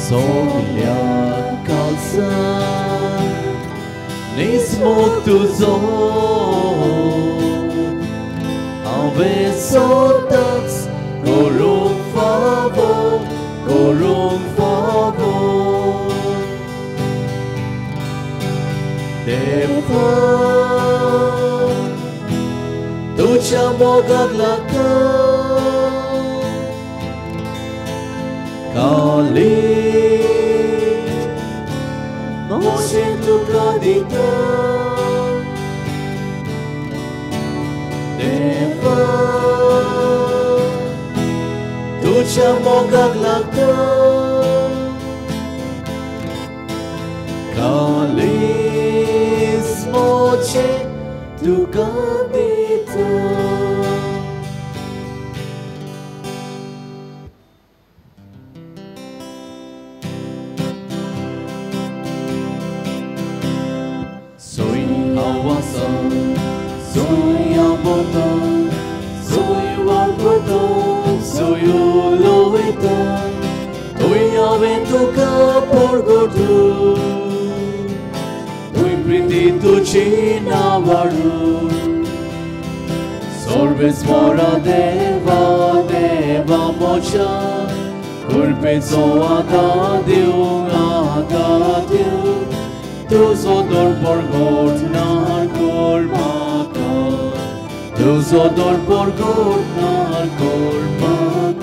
Solia kalsa, nismok tu zo, Ave sotas. Korung favor, Deva, tu chamogag laka, Kali, Moshe tu kadita, Deva. Tucha mogag laka, Kalis moche tu kadita. Soy hawasa, soy abota, soy walgoto. Soy uloita, tôi aventuca por godu, tôi priti tu china varu, sorbes mora deva deva mocha, curpezzo adadiu, tu sodor por godnar kormaka, tu sodor por godnar kormaka.